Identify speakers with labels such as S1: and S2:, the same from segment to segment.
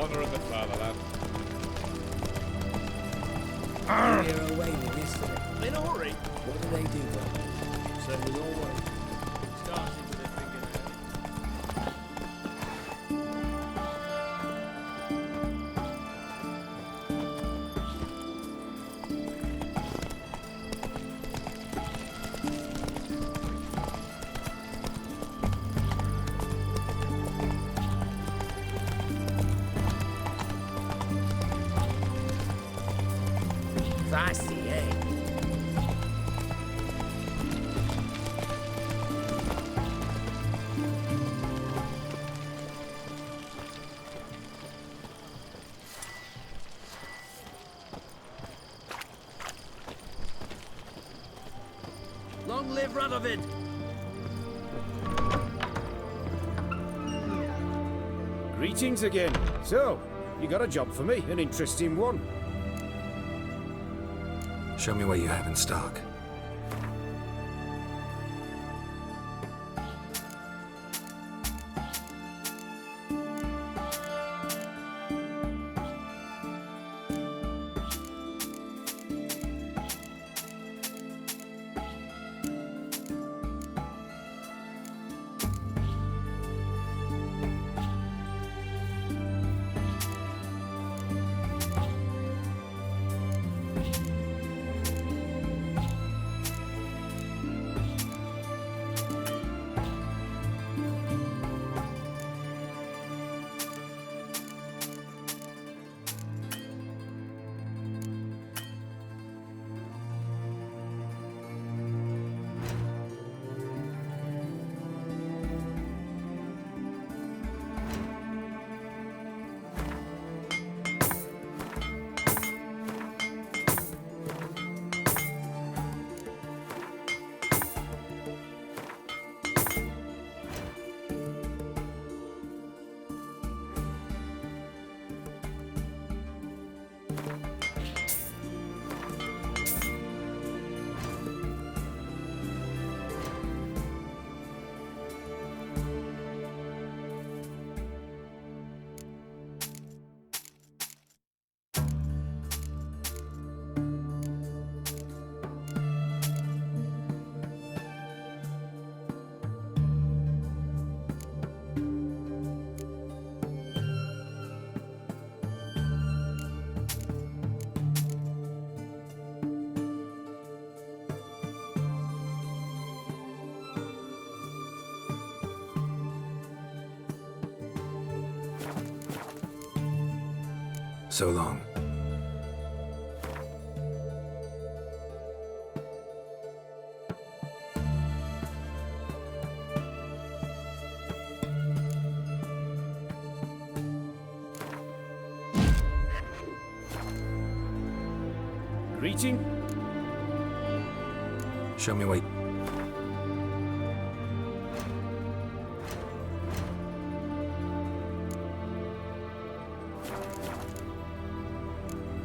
S1: mother and the fatherland.
S2: You're away with yesterday.
S3: In a hurry.
S2: What do they do then?
S3: Certainly your way. Starting with their fingernail.
S2: Feisty, eh?
S3: Long live Radovid!
S4: Greetings again. So, you got a job for me, an interesting one.
S5: Show me what you have in stock. So long.
S4: Greeting?
S5: Show me what...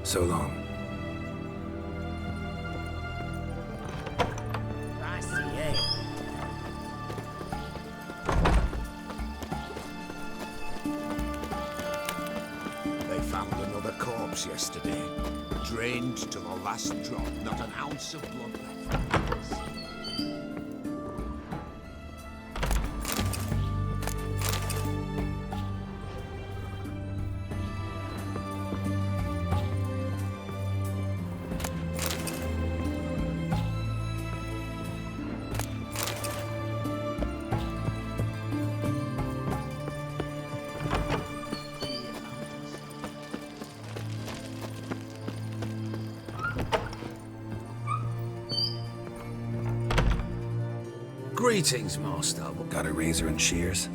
S5: So long.
S2: Feisty, eh?
S6: They found another corpse yesterday. Drained to the last drop, not an ounce of blood left.
S5: Greetings, Master. Got a razor and shears?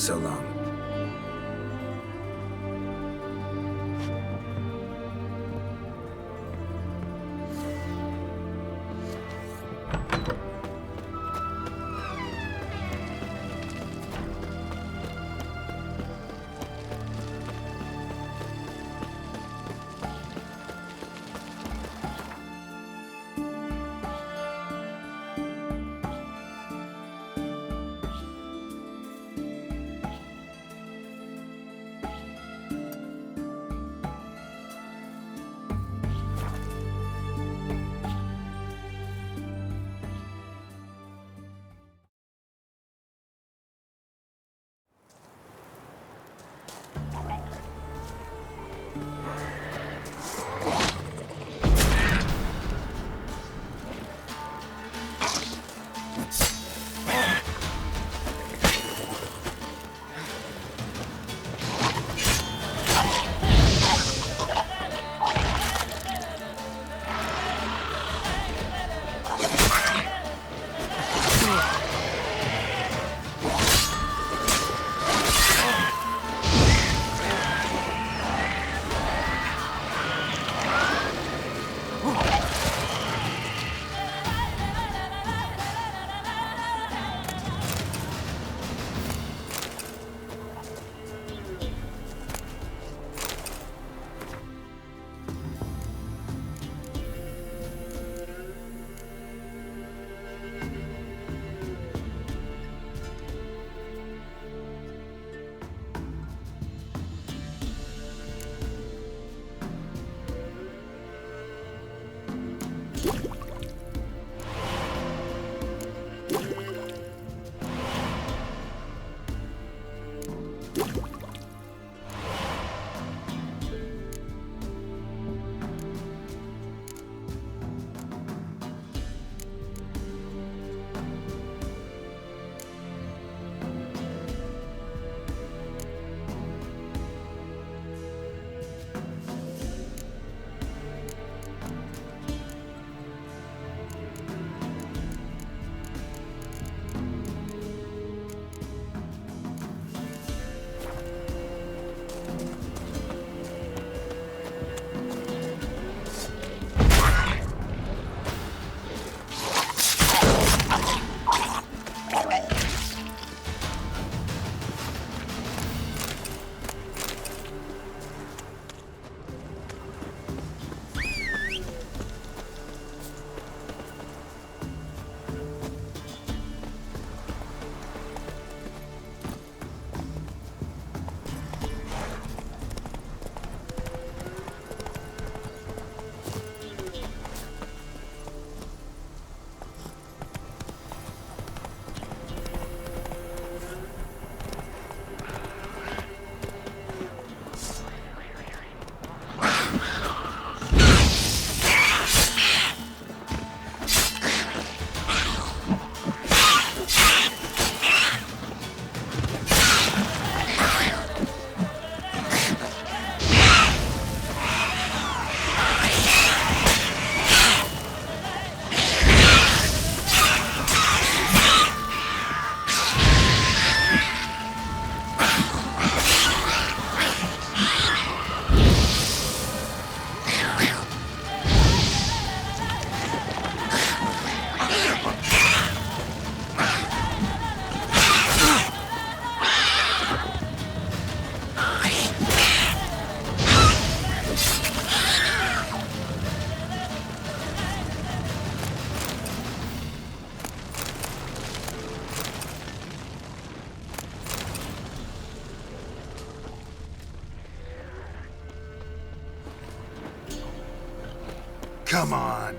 S5: So long. Come on.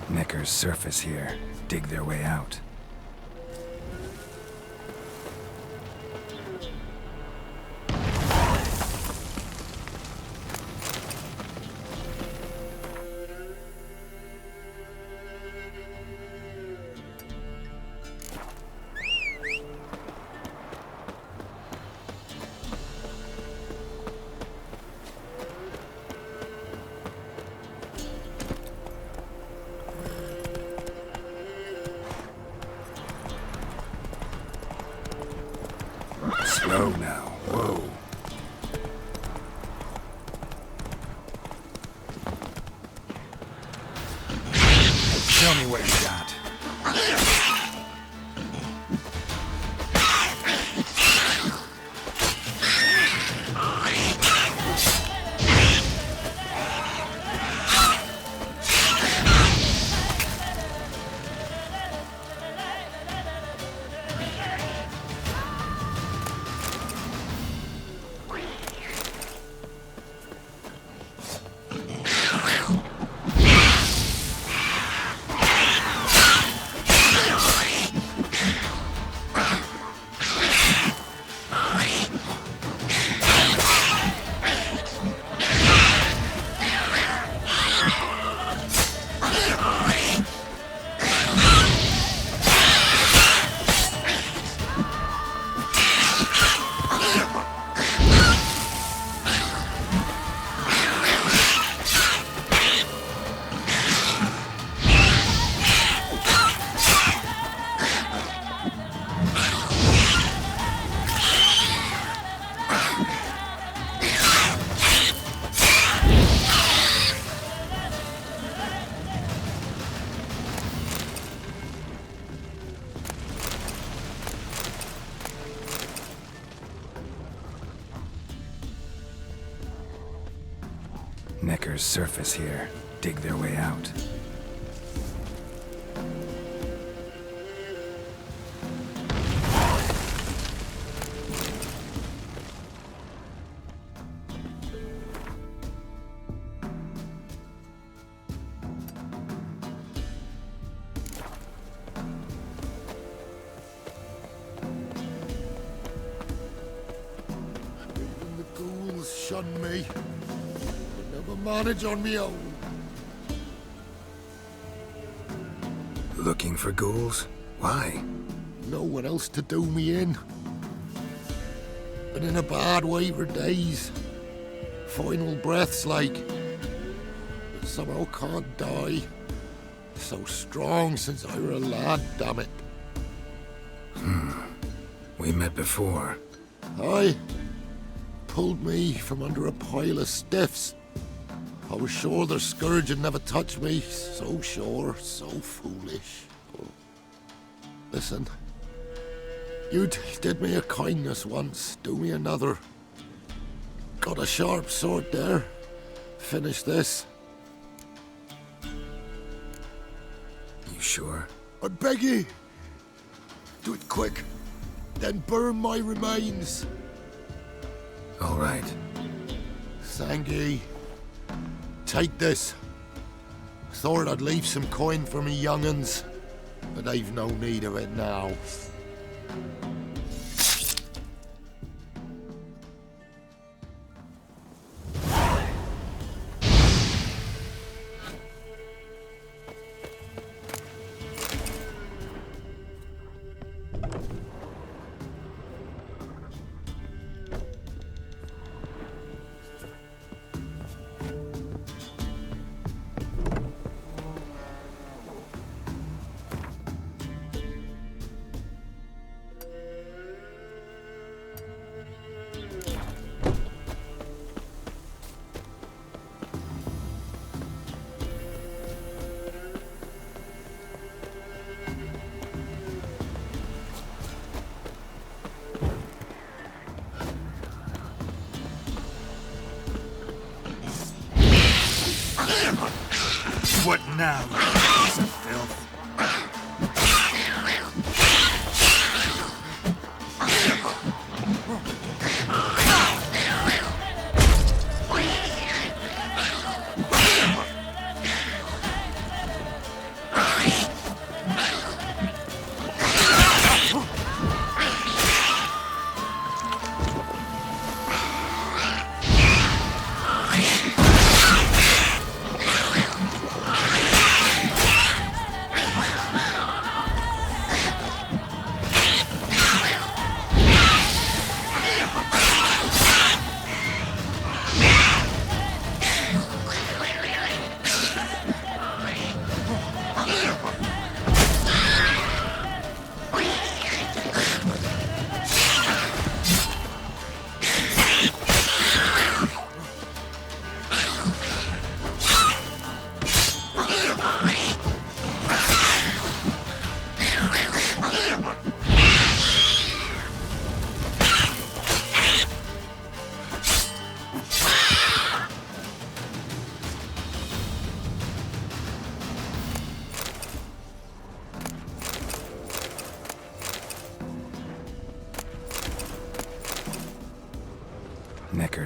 S5: Neckers surface here, dig their way out. Slow now. Whoa. Tell me what you got. Necker's surface here. Dig their way out. Even the ghouls shun me. Never manage on me own.
S1: Looking for ghouls? Why?
S5: No one else to do me in. Been in a bad way for days. Final breaths like. But somehow can't die. So strong since I were a lad, damn it.
S1: We met before.
S5: Aye. Pulled me from under a pile of stiffs. I was sure their scourge had never touched me. So sure, so foolish. Oh. Listen. You did me a kindness once. Do me another. Got a sharp sword there. Finish this.
S1: You sure?
S5: I beg you. Do it quick. Then burn my remains.
S1: All right.
S5: Thank ye. Take this. Thought I'd leave some coin for me young'uns, but they've no need of it now.
S6: What now, you piece of filth?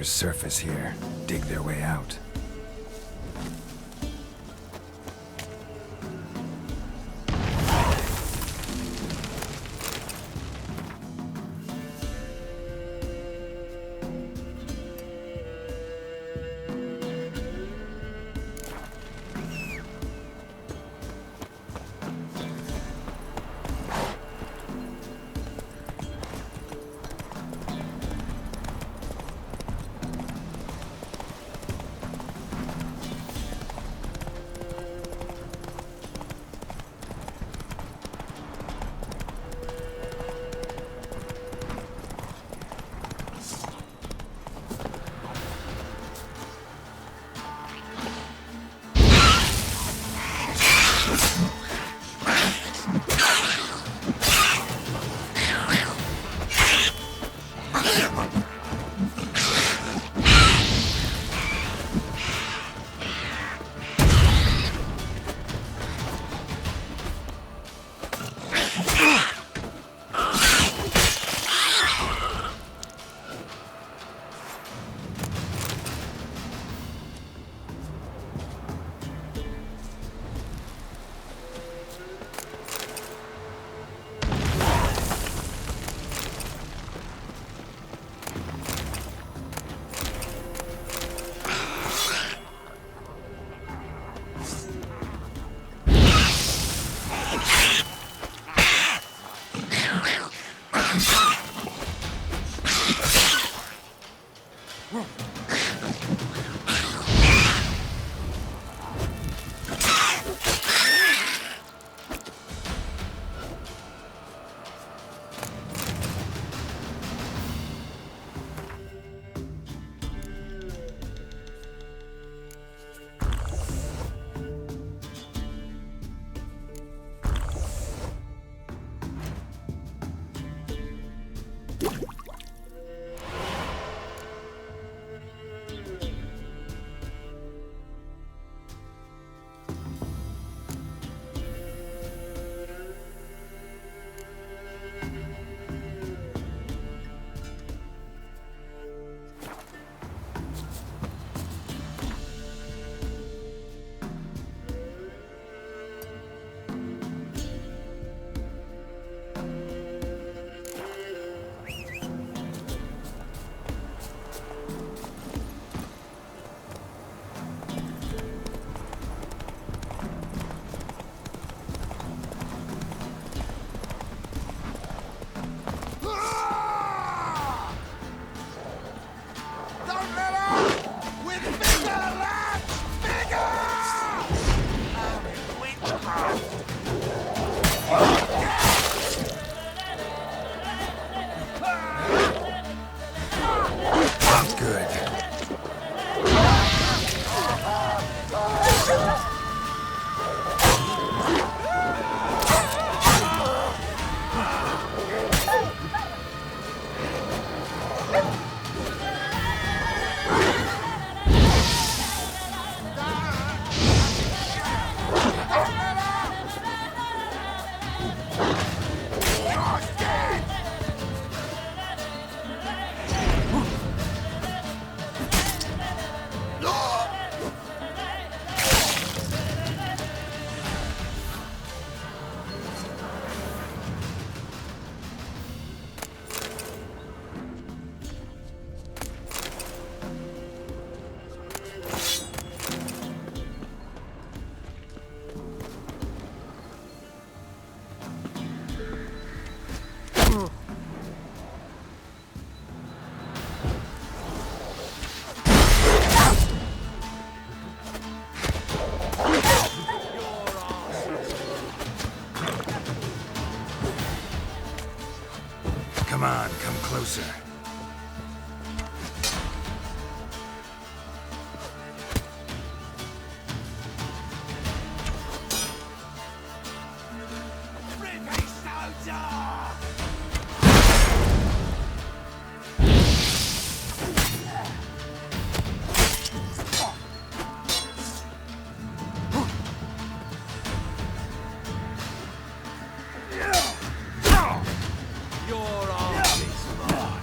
S1: water's surface here. Dig their way out. Come on, come closer.
S6: Your arm is mine.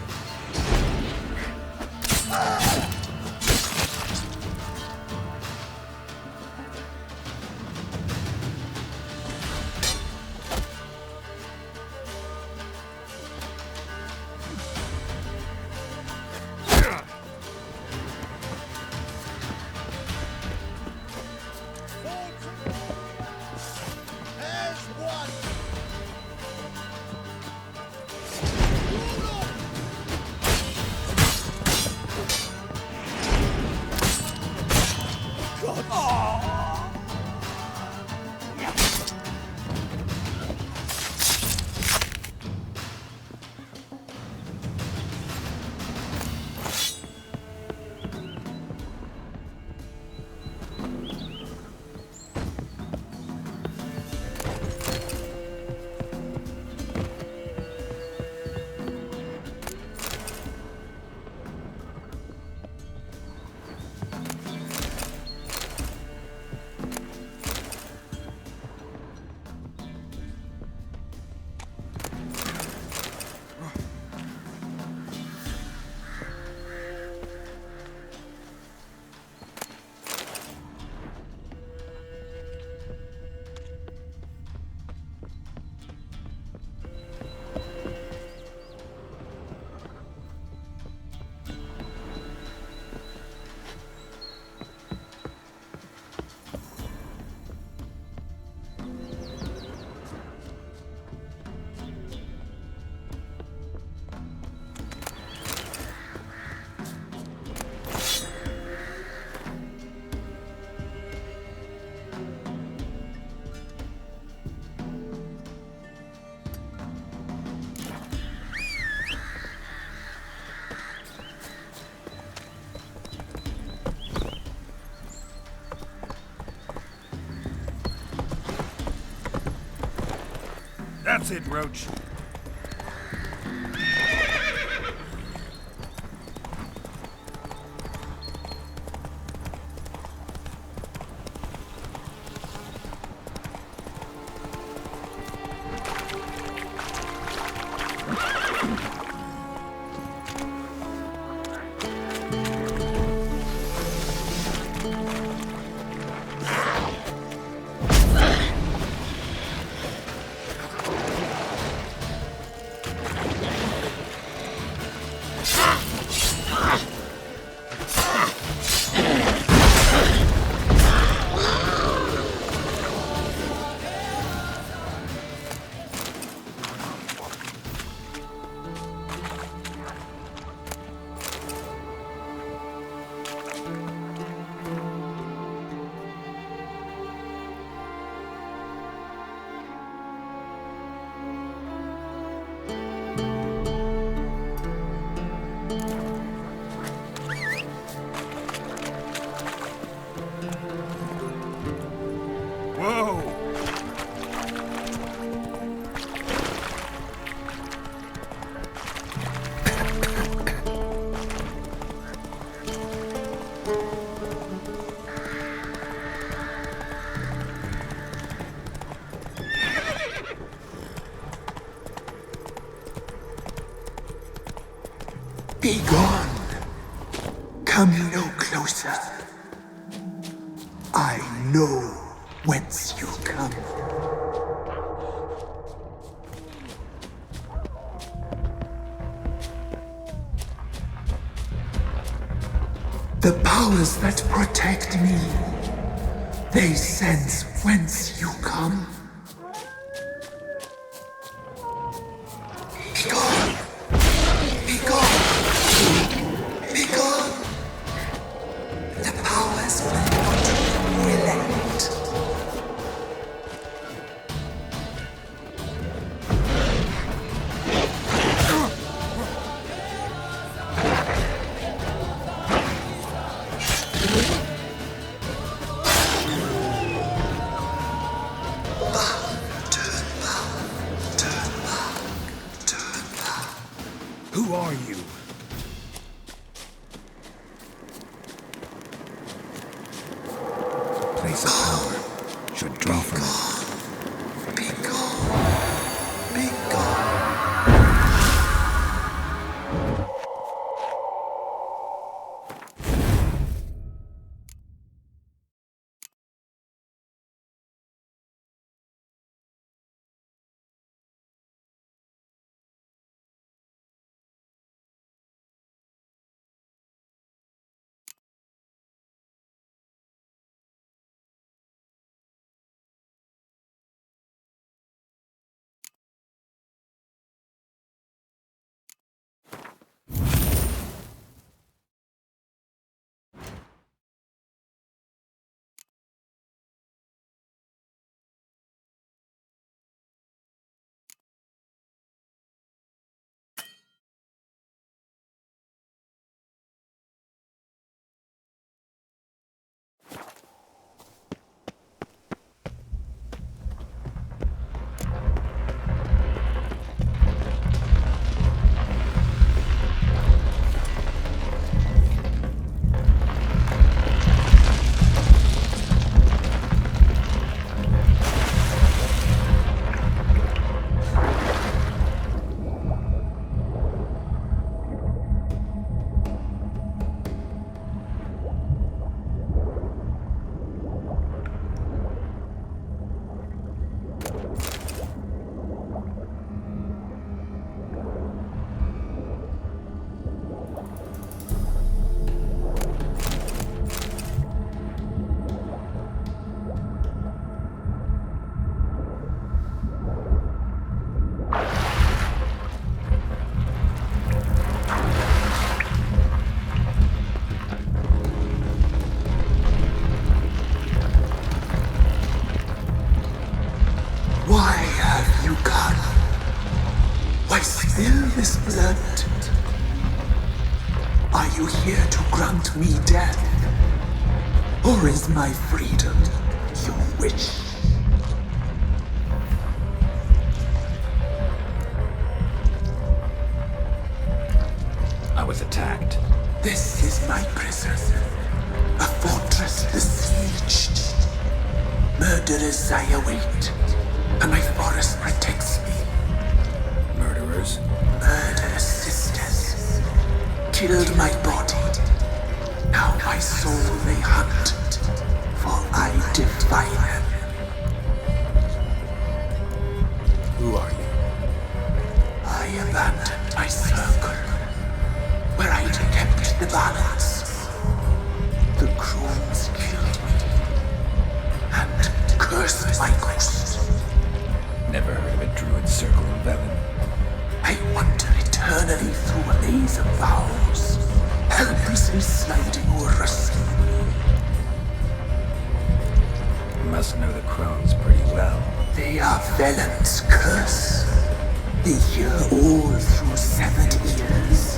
S1: That's it, Roach.
S7: Be gone. Come no closer. I know whence you come. The powers that protect me, they sense whence you come. Be gone! Be gone! Be gone! The powers will not relent.
S1: Who are you? Place of power should draw from it.
S7: Be gone! Be gone! Why have you come? Why spill this blood? Are you here to grant me death? Or is my freedom your wish? murderers I await, and my forest protects me.
S1: Murderers?
S7: Murderous sisters killed my body. Now my soul they hunt, for I defy them.
S1: Who are you?
S7: I abandoned my circle, where I'd kept the balance. The crones killed me, and cursed my ghost.
S1: Never heard of a druid circle in Velen.
S7: I wander eternally through a maze of vows, helplessly sliding o'er rusty.
S1: You must know the crones pretty well.
S7: They are Velen's curse. They hear all through severed ears.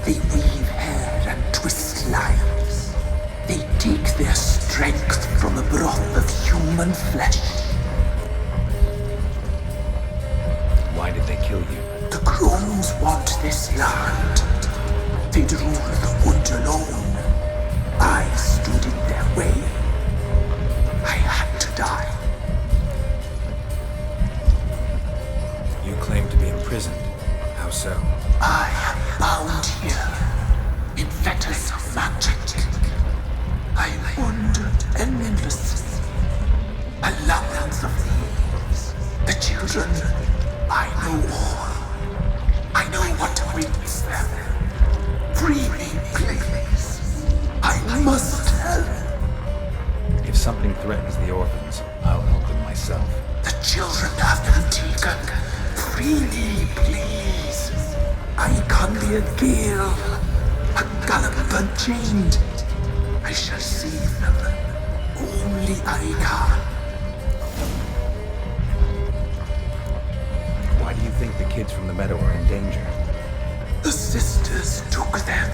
S7: They weave hair and twist lives. They take their strength from a broth of human flesh.
S1: Why did they kill you?
S7: The crones want this land. They'd rule the wood alone. I stood in their way. I had to die.
S1: You claim to be imprisoned. How so?
S7: I am bound here in fetters of magic. I wandered endlessly, a labyrinth of thieves. The children, I know all. I know what awaits them. Free me, please. I must help.
S1: If something threatens the orphans, I'll help them myself.
S7: The children have been taken. Free me, please. I can be a gale, a gallop chained. I shall save them. Only I can.
S1: Why do you think the kids from the meadow are in danger?
S7: The sisters took them.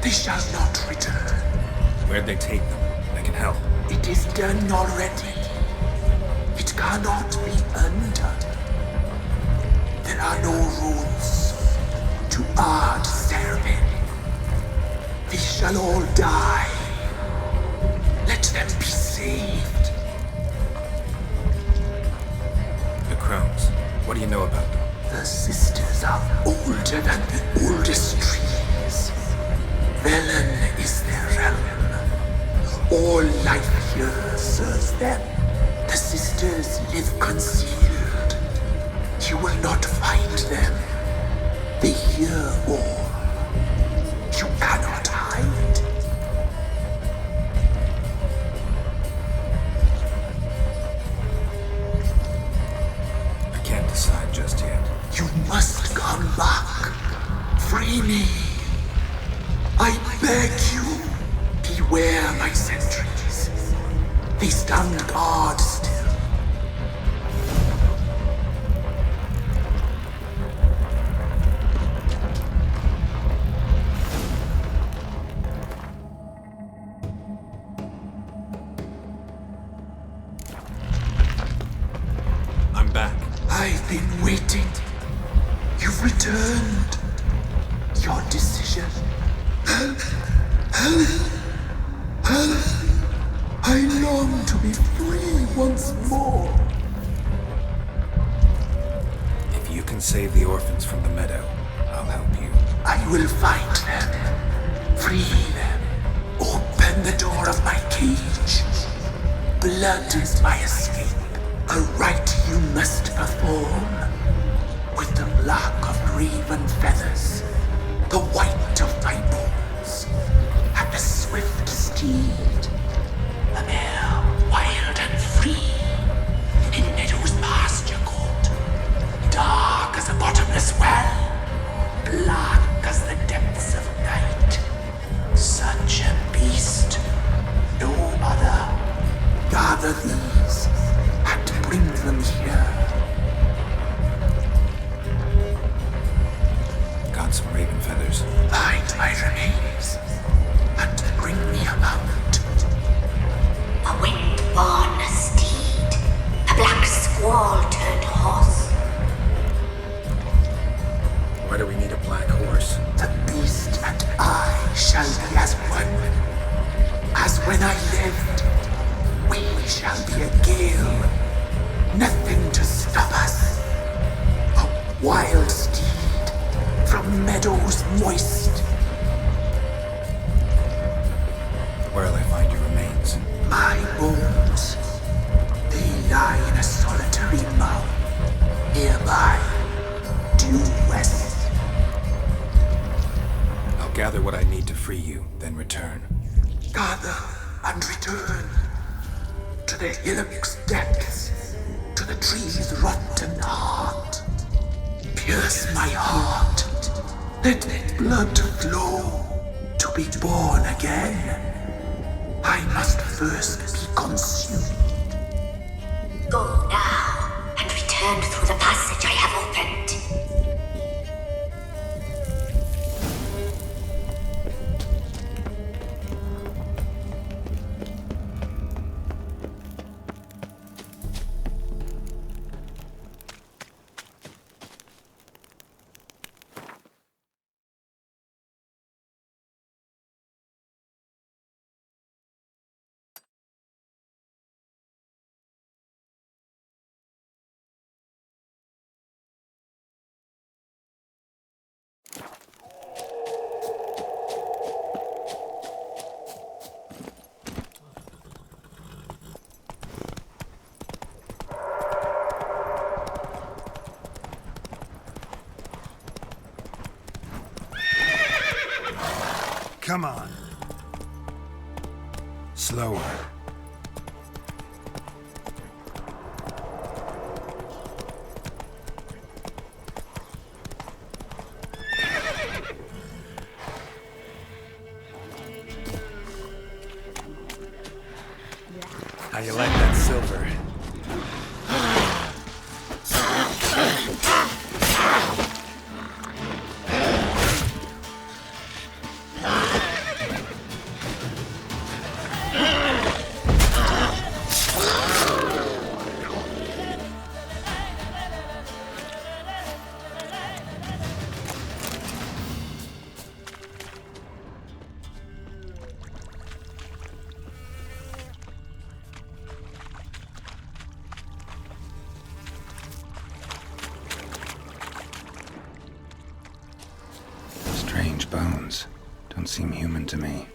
S7: They shall not return.
S1: Where'd they take them? I can help.
S7: It is done already. It cannot be undone. There are no rules to add serving. They shall all die. Let them be saved.
S1: The crones. What do you know about them?
S7: The sisters are older than the oldest trees. Velen is their realm. All life here serves them. The sisters live concealed. You will not find them. They hear all. You cannot hide.
S1: I can't decide just yet.
S7: You must come back. Free me. I beg you. Beware my sentries. They stand guard still.
S1: I'm back.
S7: I've been waiting. You've returned. Your decision. I long to be free once more.
S1: If you can save the orphans from the meadow, I'll help you.
S7: I will find them. Free them. Open the door of my cage. Blood is my escape. A rite you must perform. With the black of raven feathers, the white of my bones, and the swift steed. A mare wild and free, in meadows pasture court, dark as a bottomless well, black as the depths of night. Such a beast, no other. Gather these and bring them here.
S1: Got some raven feathers.
S7: Find my remains and bring me a mount.
S8: A wind-born steed, a black squall turned horse.
S1: Why do we need a black horse?
S7: The beast and I shall be as one. As when I lived, we shall shall be a gale. Nothing to stop us. A wild steed from meadows moist.
S1: Where'll I find your remains?
S7: My bones, they lie in a solitary mound, nearby, due west.
S1: I'll gather what I need to free you, then return.
S7: Gather and return to the hillock's depths, to the tree's rotten heart. Pierce my heart, let blood flow to be born again. I must first be consumed.
S8: Go now and return through the passage I have opened.
S1: Come on. Slower. How you like that silver? Strange bones. Don't seem human to me.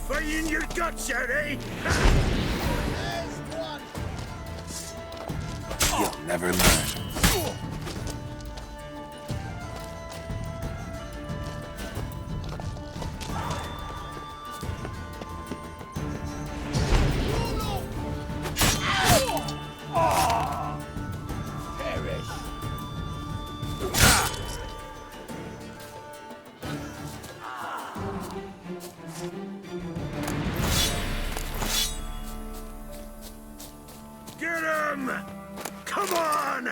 S4: Fire in your guts, out, eh?
S1: Never learn.
S6: Get him! Come on!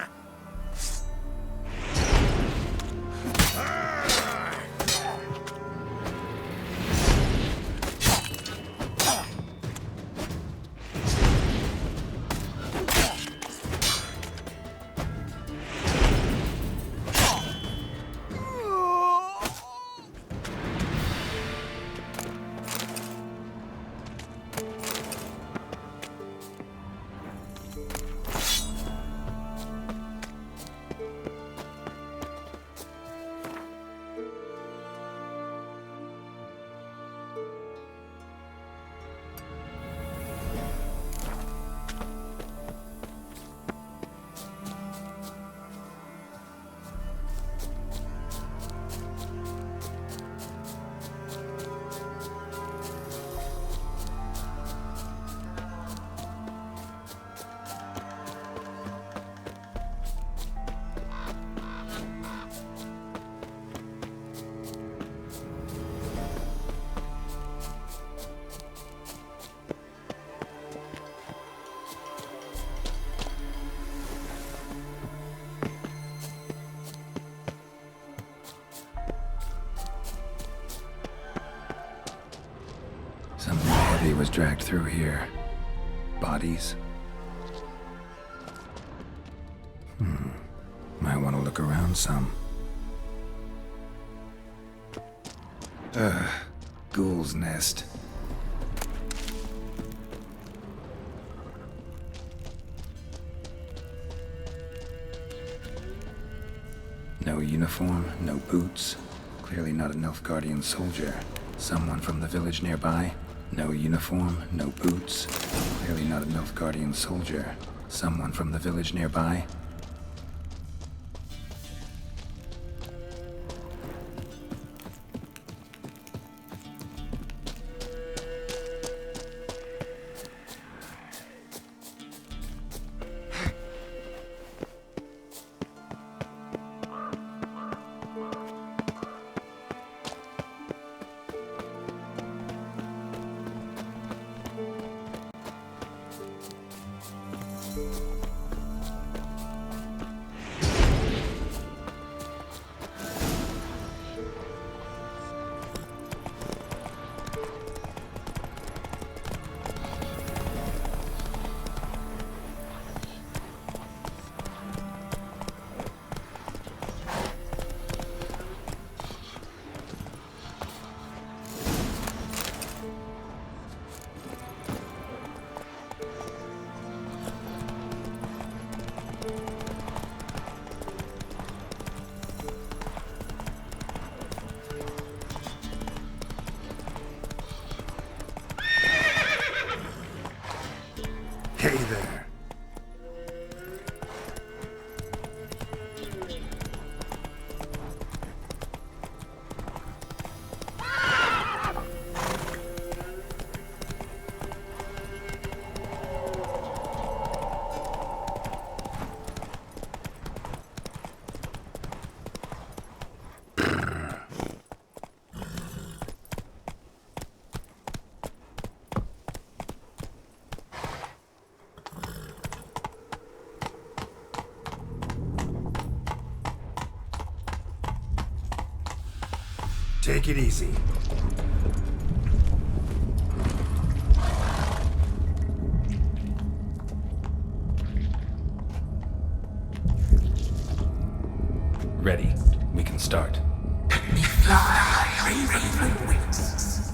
S1: Something heavy was dragged through here. Bodies? Might want to look around some. Ghoul's nest. No uniform, no boots. Clearly not an Nilfgaardian soldier. Someone from the village nearby? No uniform, no boots. Clearly not a Nilfgaardian soldier. Someone from the village nearby?
S6: Hey there. Take it easy.
S1: Ready. We can start.
S7: Let me fly, raven wings.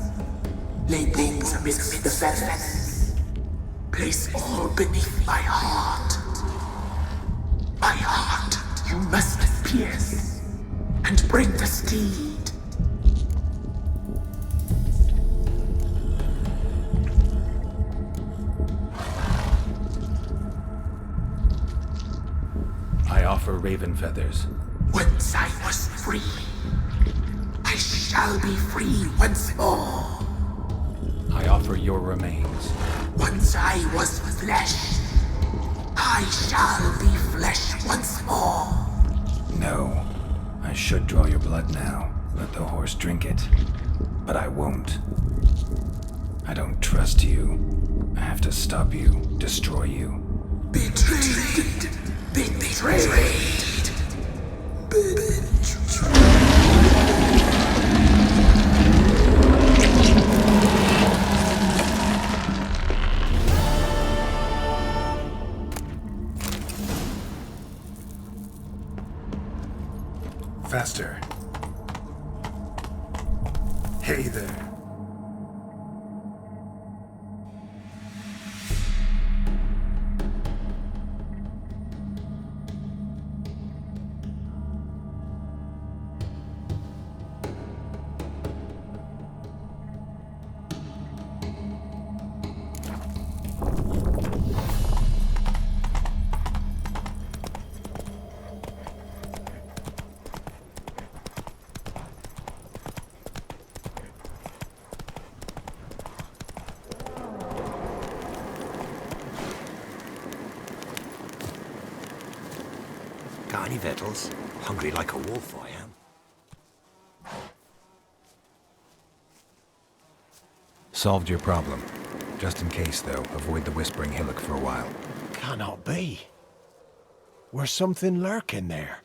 S7: Lay things amidst the feathers. Place all beneath my heart. My heart you must pierce, and bring the steed.
S1: I offer raven feathers.
S7: Once I was free, I shall be free once more.
S1: I offer your remains.
S7: Once I was flesh, I shall be flesh once more.
S1: No. I should draw your blood now. Let the horse drink it. But I won't. I don't trust you. I have to stop you, destroy you.
S7: Betrayed. Betrayed.
S1: Faster. Hey there.
S6: Got any victuals? Hungry like a wolf, I am.
S1: Solved your problem. Just in case, though, avoid the Whispering Hillock for a while.
S4: Cannot be. Where's something lurking there?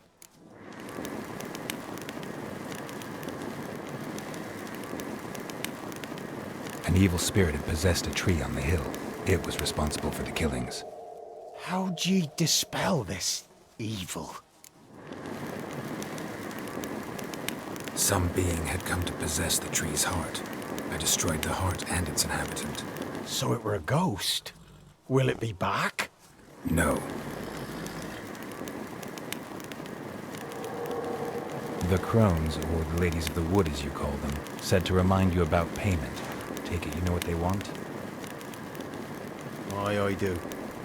S1: An evil spirit had possessed a tree on the hill. It was responsible for the killings.
S4: How'd ye dispel this evil?
S1: Some being had come to possess the tree's heart. I destroyed the heart and its inhabitant.
S4: So it were a ghost. Will it be back?
S1: No. The crones, or the ladies of the wood as you call them, said to remind you about payment. Take it you know what they want?
S4: Aye, I do.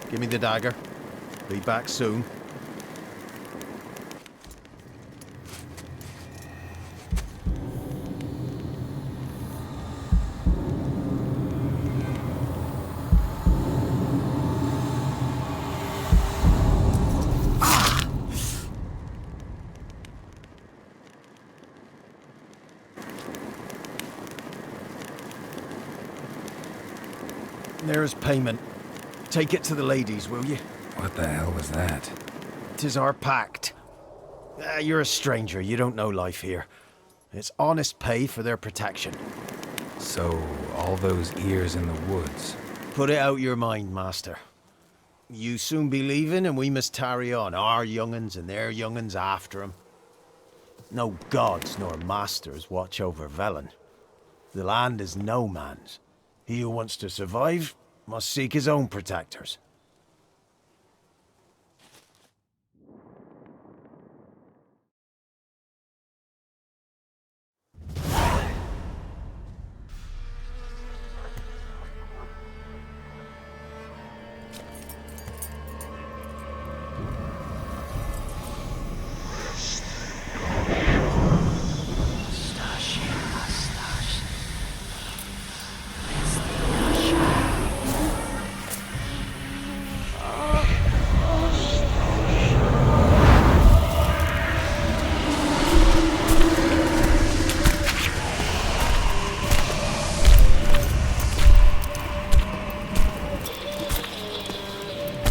S4: Give me the dagger. Be back soon. There's payment. Take it to the ladies, will you?
S1: What the hell was that?
S4: 'Tis our pact. You're a stranger, you don't know life here. It's honest pay for their protection.
S1: So, all those ears in the woods.
S4: Put it out your mind, master. You soon be leaving and we must tarry on, our young'uns and their young'uns after 'em. No gods nor masters watch over Velen. The land is no man's. He who wants to survive must seek his own protectors.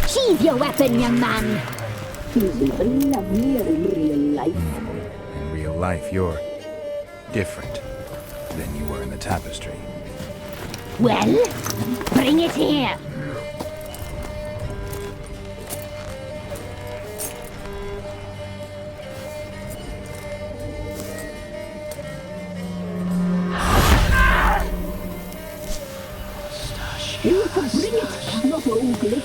S8: Sheathe your weapon, young man.
S9: He's even lovelier in real life.
S1: In real life, you're different than you were in the tapestry.
S8: Well, bring it here.
S9: You can bring it, not ogle it.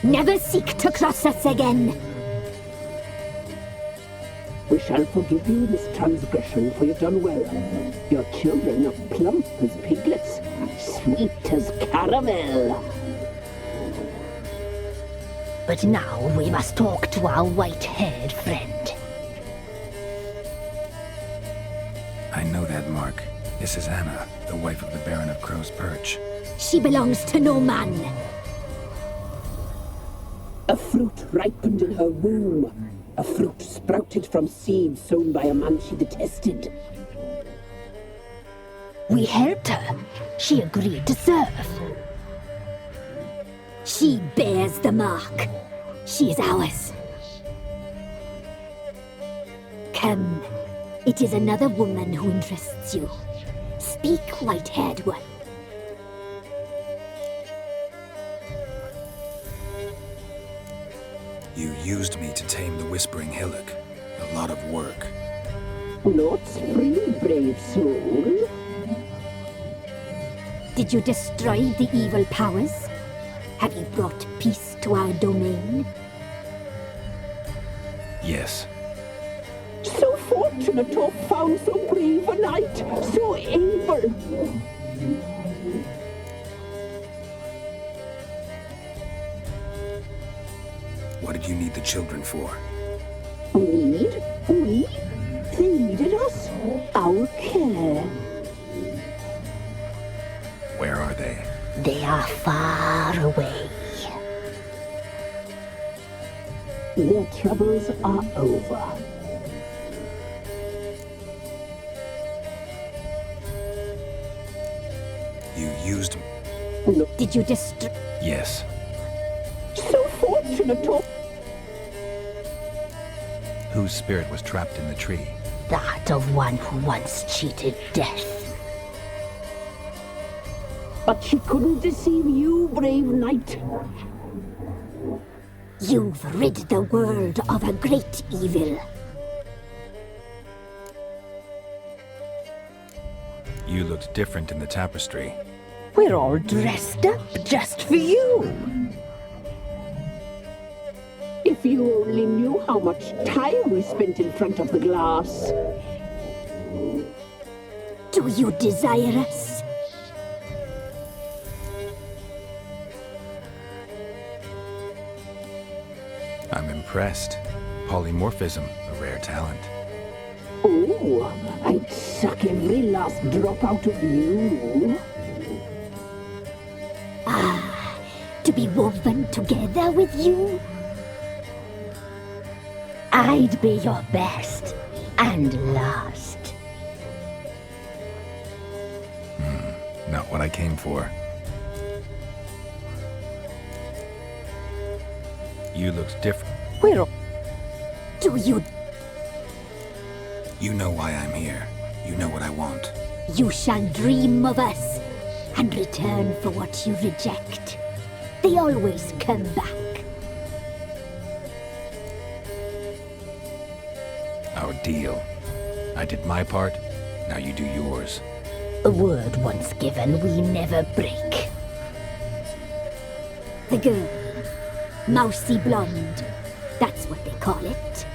S8: Never seek to cross us again.
S9: We shall forgive you this transgression, for you've done well. Your children are plump as piglets, sweet as caramel.
S8: But now we must talk to our white-haired friend.
S1: I know that mark. This is Anna, the wife of the Baron of Crow's Perch.
S8: She belongs to no man.
S9: A fruit ripened in her womb. A fruit sprouted from seeds sown by a man she detested.
S8: We helped her. She agreed to serve. She bears the mark. She is ours. Come. It is another woman who interests you. Speak, white-haired one.
S1: You used me to tame the Whispering Hillock. A lot of work.
S9: Lots free, brave soul.
S8: Did you destroy the evil powers? Have you brought peace to our domain?
S1: Yes.
S9: So fortunate to have found so brave a knight, so able.
S1: What did you need the children for?
S9: Need? We? They needed us. Our care.
S1: Where are they?
S8: They are far away.
S9: Their troubles are over.
S1: You used me?
S9: No.
S8: Did you destroy?
S1: Yes.
S9: So fortunate to...
S1: Whose spirit was trapped in the tree?
S8: That of one who once cheated death.
S9: But she couldn't deceive you, brave knight.
S8: You've rid the world of a great evil.
S1: You looked different in the tapestry.
S8: We're all dressed up just for you.
S9: If you only knew how much time we spent in front of the glass.
S8: Do you desire us?
S1: I'm impressed. Polymorphism, a rare talent.
S9: Oh, I'd suck every last drop out of you.
S8: To be woven together with you? I'd be your best and last.
S1: Not what I came for. You looked different.
S8: Do you?
S1: You know why I'm here. You know what I want.
S8: You shall dream of us and return for what you reject. They always come back.
S1: Our deal. I did my part, now you do yours.
S8: A word once given, we never break. The girl. Mousy blonde. That's what they call it.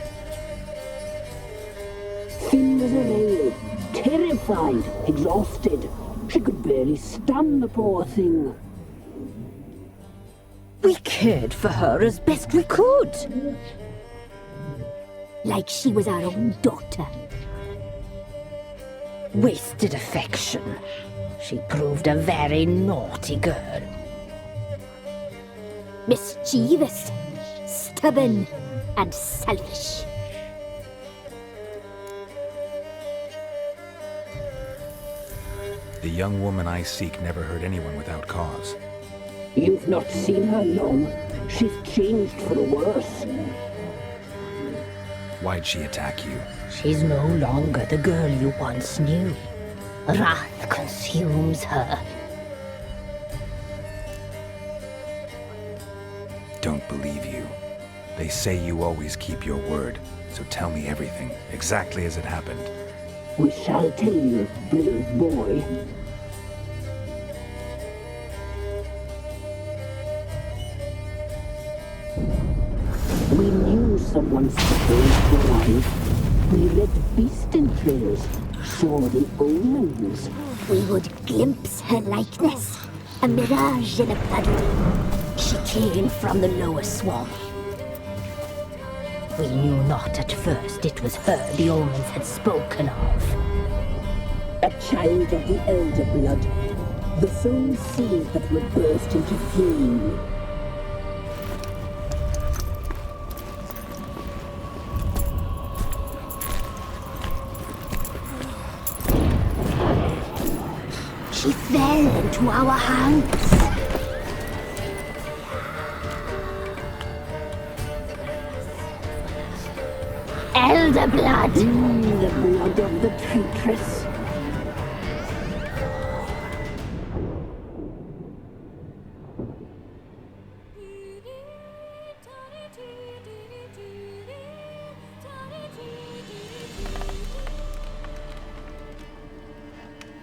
S9: Thin as a rail, terrified, exhausted. She could barely stand, the poor thing.
S8: We cared for her as best we could. Like she was our own daughter. Wasted affection. She proved a very naughty girl. Mischievous, stubborn, and selfish.
S1: The young woman I seek never hurt anyone without cause.
S9: You've not seen her long. She's changed for the worse.
S1: Why'd she attack you?
S8: She's no longer the girl you once knew. Wrath consumes her.
S1: Don't believe you. They say you always keep your word, so tell me everything, exactly as it happened.
S9: We shall tell you, brave boy. We knew someone special would arrive. We read beast entrails, saw the omens.
S8: We would glimpse her likeness, a mirage in a puddle. She came from the lower swarm. We knew not at first it was her the omens had spoken of.
S9: A child of the elder blood. The soul seed that would burst into flame.
S8: She fell into our hands. Elder blood!
S9: The blood of the traitress.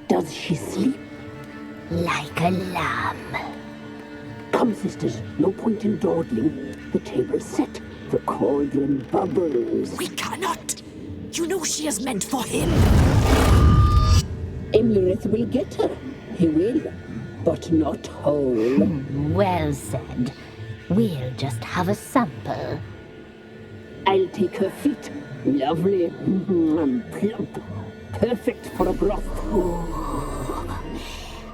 S9: Does she sleep?
S8: Like a lamb.
S9: Come, sisters, no point in dawdling. The table's set. The cauldron bubbles.
S10: We cannot! You know she is meant for him!
S9: Imlerith will get her. He will, but not whole.
S8: Well said. We'll just have a sample.
S9: I'll take her feet. Lovely. Plump. Perfect for a broth.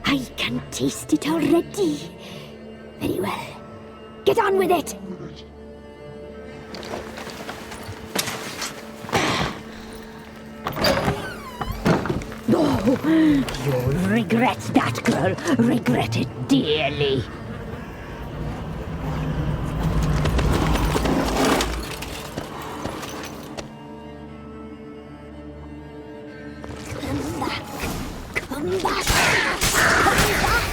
S8: I can taste it already. Very well. Get on with it! Oh, you'll regret that, girl. Regret it dearly. Come back. Come back. Come back.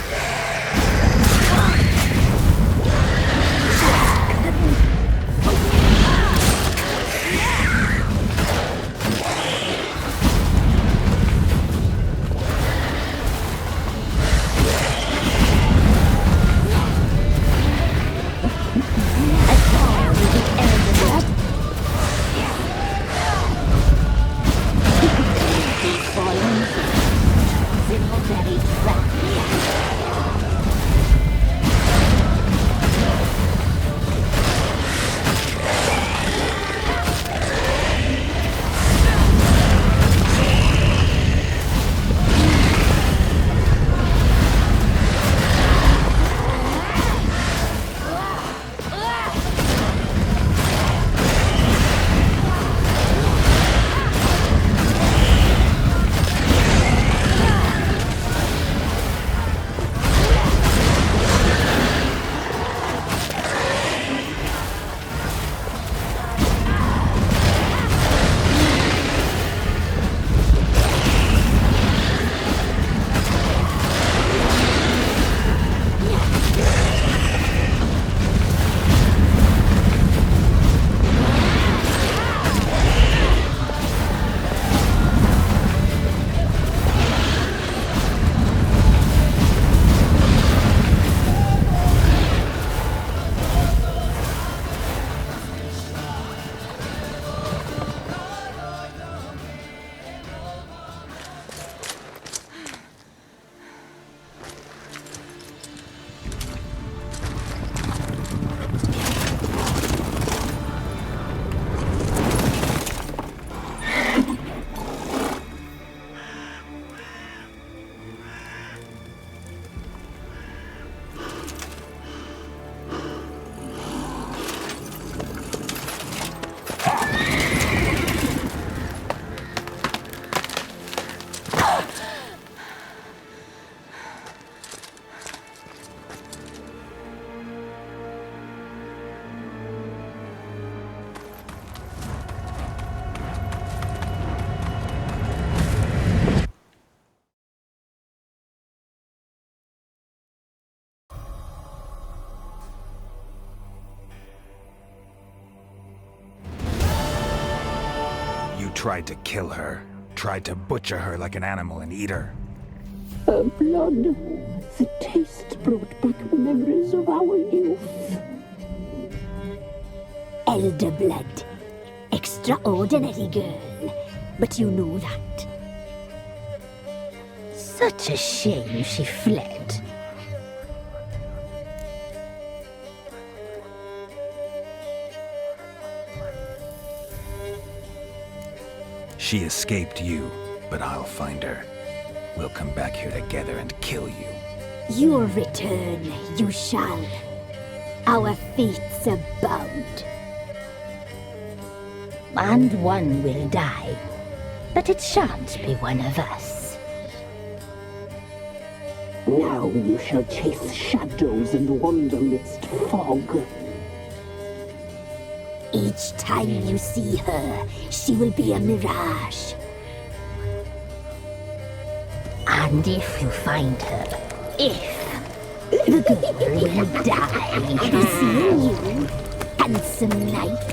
S1: Tried to kill her. Tried to butcher her like an animal and eat her.
S9: Her blood. The taste brought back memories of our youth.
S8: elder blood. Extraordinary girl, but you know that. Such a shame she fled.
S1: She escaped you, but I'll find her. We'll come back here together and kill you.
S8: Your return, you shall. Our fates are bound. And one will die, but it shan't be one of us.
S9: Now you shall chase shadows and wander midst fog.
S8: Each time you see her, she will be a mirage. And if you find her, the girl will die. Seeing you, handsome knight.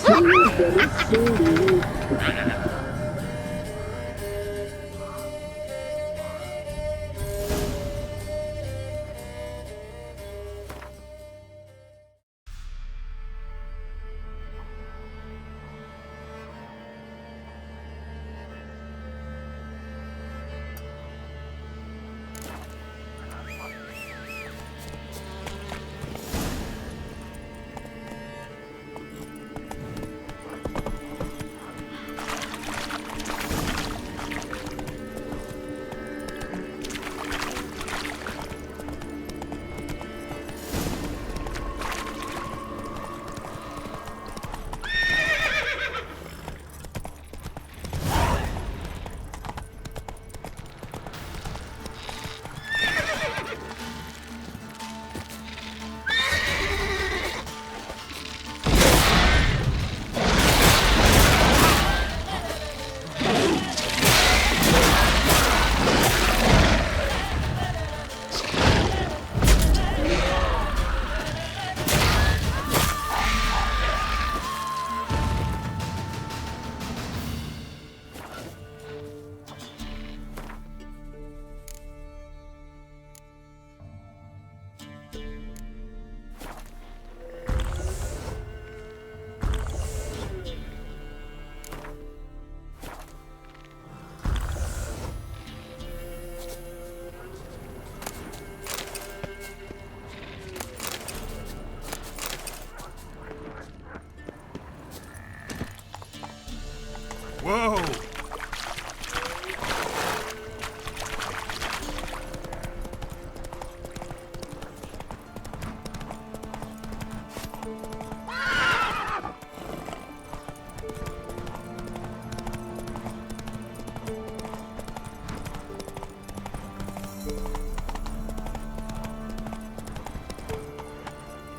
S9: Very slowly.
S3: Whoa!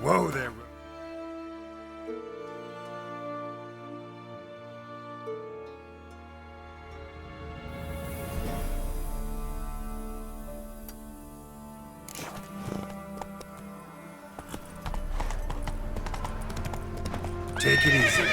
S3: Whoa there. Take it easy.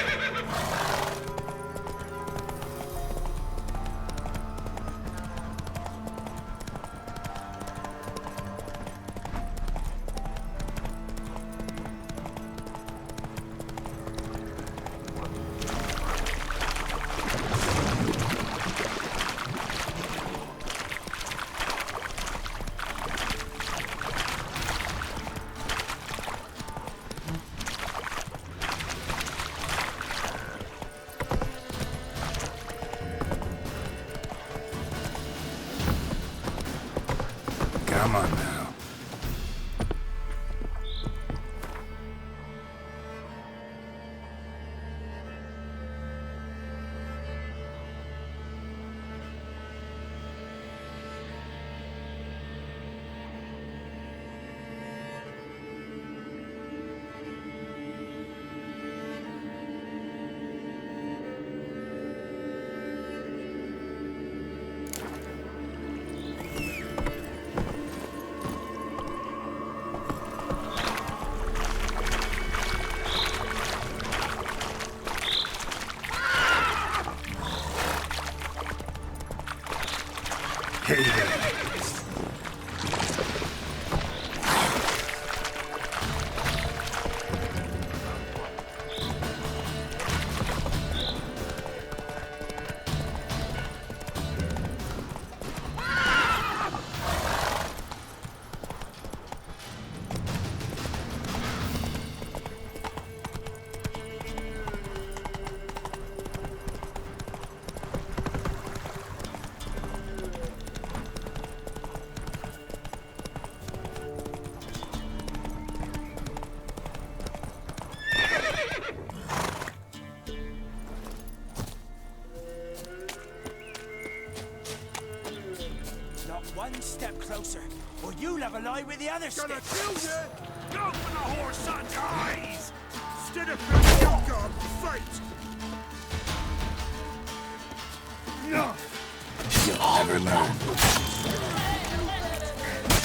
S3: Come on now. Hey there.
S2: One step closer, or you'll have a lie with the other
S6: Gonna
S2: stick.
S6: kill you! Go for the horse and eyes! Instead of your god fate! No!
S1: You'll never learn.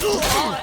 S6: Try me!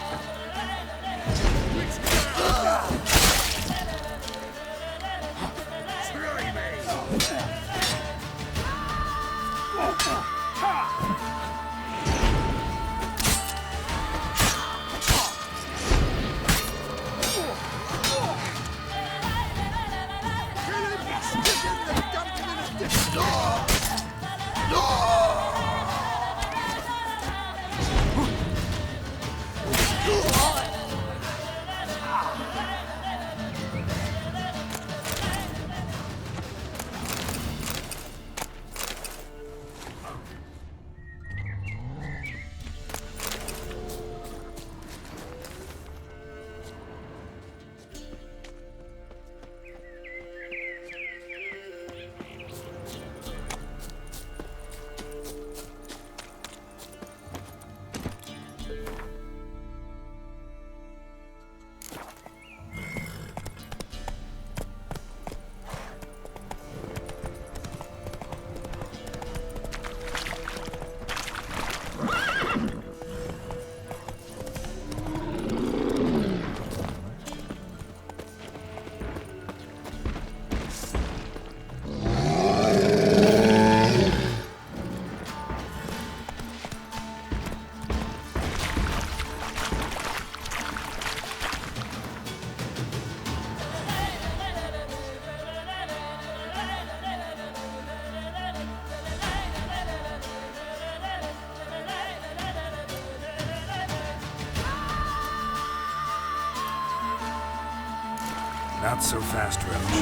S1: Not so fast, Roach.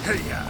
S6: Hey-ya!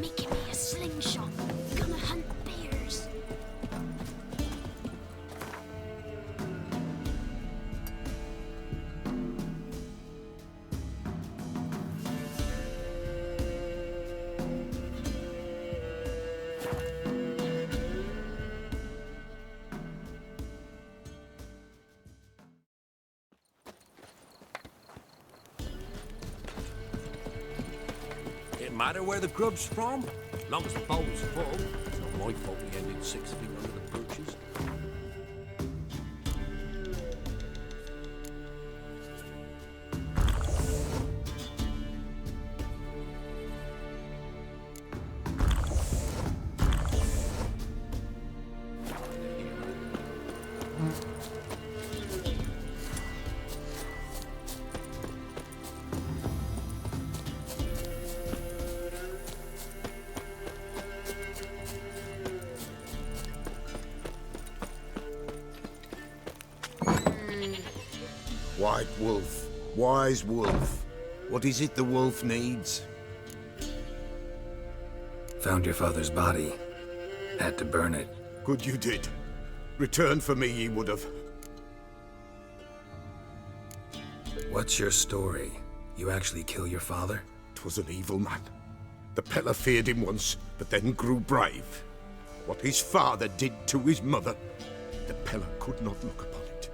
S8: Making me a slingshot. Gonna hunt bears.
S6: It matter where the grub's from? Long as the bowl's full. It's not my fault we ended 6 feet under the perches.
S11: White wolf, wise wolf. What is it the wolf needs?
S1: Found your father's body. Had to burn it.
S11: Good you did. Return for me ye would have.
S1: What's your story? You actually kill your father?
S11: 'Twas an evil man. The Peller feared him once, but then grew brave. What his father did to his mother, the Peller could not look upon it.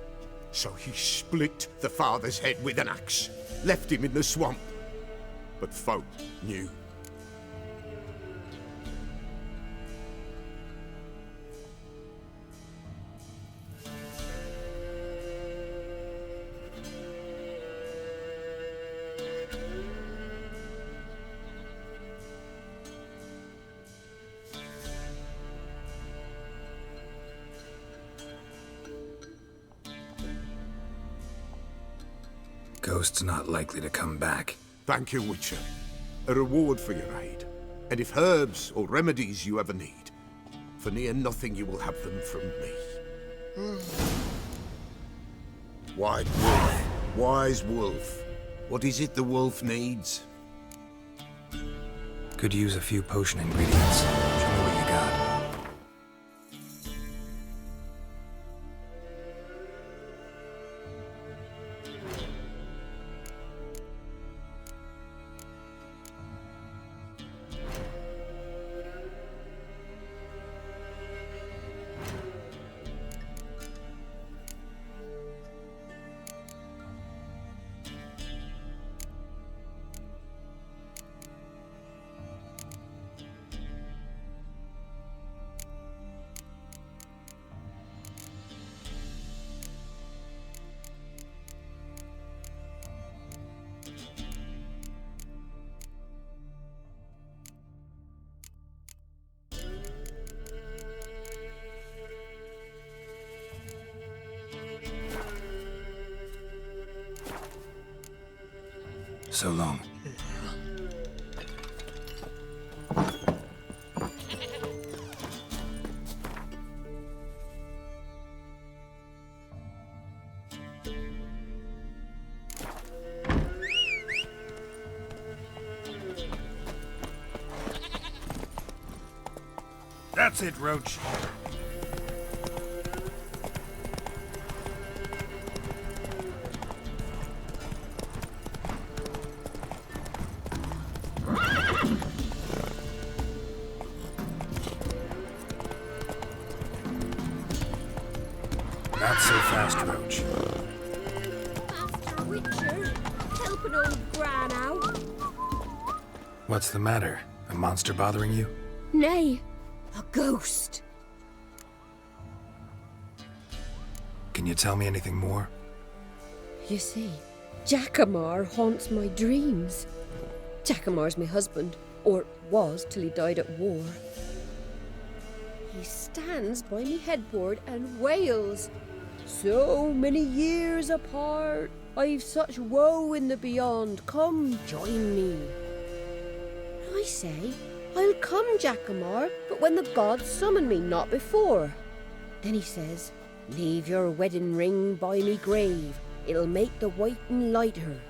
S11: So he split the father's head with an axe, left him in the swamp. But folk knew.
S1: Ghost's not likely to come back.
S11: Thank you, Witcher. A reward for your aid. And if herbs or remedies you ever need, for near nothing you will have them from me. White Wolf, wise wolf. What is it the wolf needs?
S1: Could use a few potion ingredients. Show me what you got. So long.
S12: That's it, Roach.
S1: Not so fast, Roach.
S8: Master Witcher, help an old gran out.
S1: What's the matter? A monster bothering you?
S8: Nay, a ghost.
S1: Can you tell me anything more?
S13: You see, Jackamar haunts my dreams. Jackamar's my husband, or was till he died at war. He stands by me headboard and wails. So many years apart, I've such woe in the beyond. Come, join me. I say, I'll come, Jackamar, but when the gods summon me, not before. Then he says, leave your wedding ring by me grave. It'll make the waiting lighter.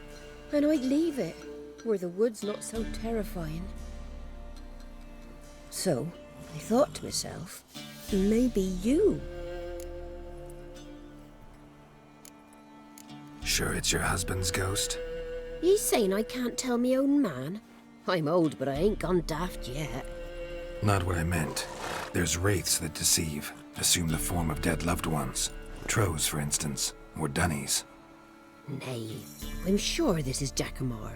S13: And I'd leave it, where the wood's not so terrifying. So, I thought to myself, maybe you.
S1: Sure it's your husband's ghost?
S13: He's saying I can't tell me own man. I'm old, but I ain't gone daft yet.
S1: Not what I meant. There's wraiths that deceive, assume the form of dead loved ones. Trows, for instance, or dunnies.
S13: Nay, I'm sure this is Jackamar.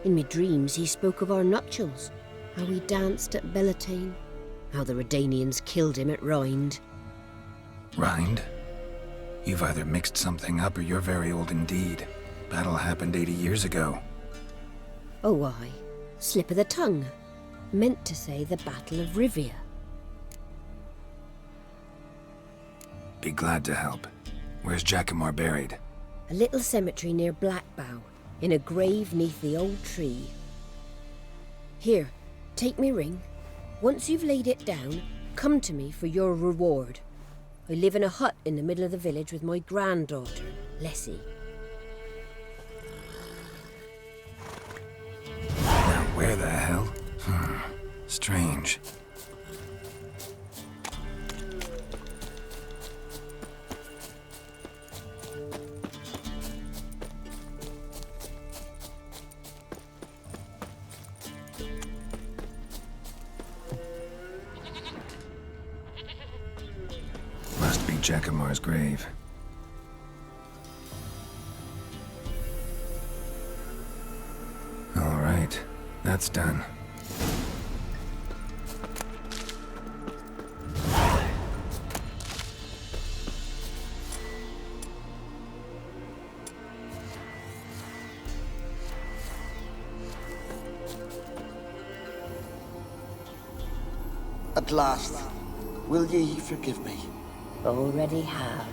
S13: In me dreams he spoke of our nuptials, how we danced at Bellatane, how the Redanians killed him at Rind.
S1: Rind? You've either mixed something up or you're very old indeed. Battle happened 80 years ago.
S13: Oh, aye. Slip of the tongue. Meant to say the Battle of Rivia.
S1: Be glad to help. Where's Jackamar buried?
S13: A little cemetery near Blackbough, in a grave neath the old tree. Here, take me ring. Once you've laid it down, come to me for your reward. I live in a hut in the middle of the village with my granddaughter, Lessie.
S1: Now where the hell? Strange. Must be Jackamar's grave. All right, that's done.
S14: At last, will ye forgive me?
S13: Already have.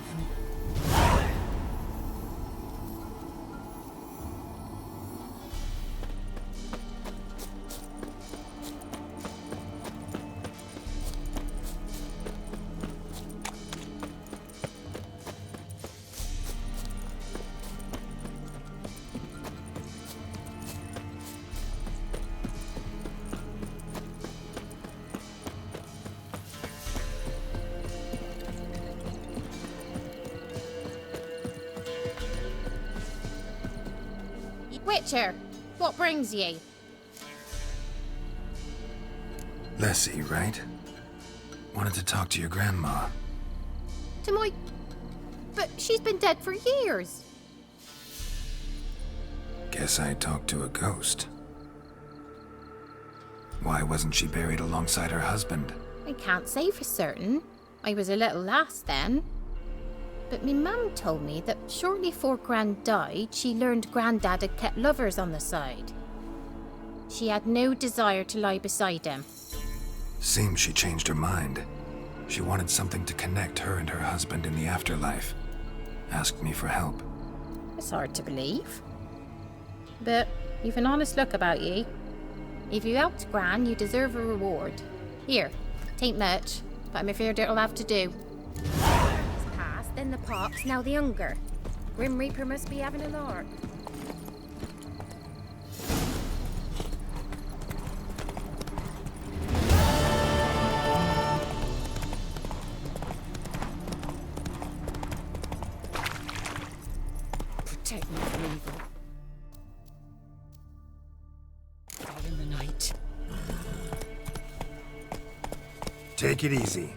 S12: Witcher, what brings ye?
S1: Lessie, right? Wanted to talk to your grandma.
S12: To my... But she's been dead for years.
S1: Guess I talked to a ghost. Why wasn't she buried alongside her husband?
S12: I can't say for certain. I was a little lass then. But me mum told me that shortly before Gran died, she learned Grandad had kept lovers on the side. She had no desire to lie beside him.
S1: Seems she changed her mind. She wanted something to connect her and her husband in the afterlife. Asked me for help.
S12: It's hard to believe. But you've an honest look about ye. If you helped Gran, you deserve a reward. Here, tain't much, but I'm afraid it'll have to do. It's past, then the pox, now the hunger. Grim Reaper must be having a lark.
S10: Protect me from evil. Out in the night.
S1: Take it easy.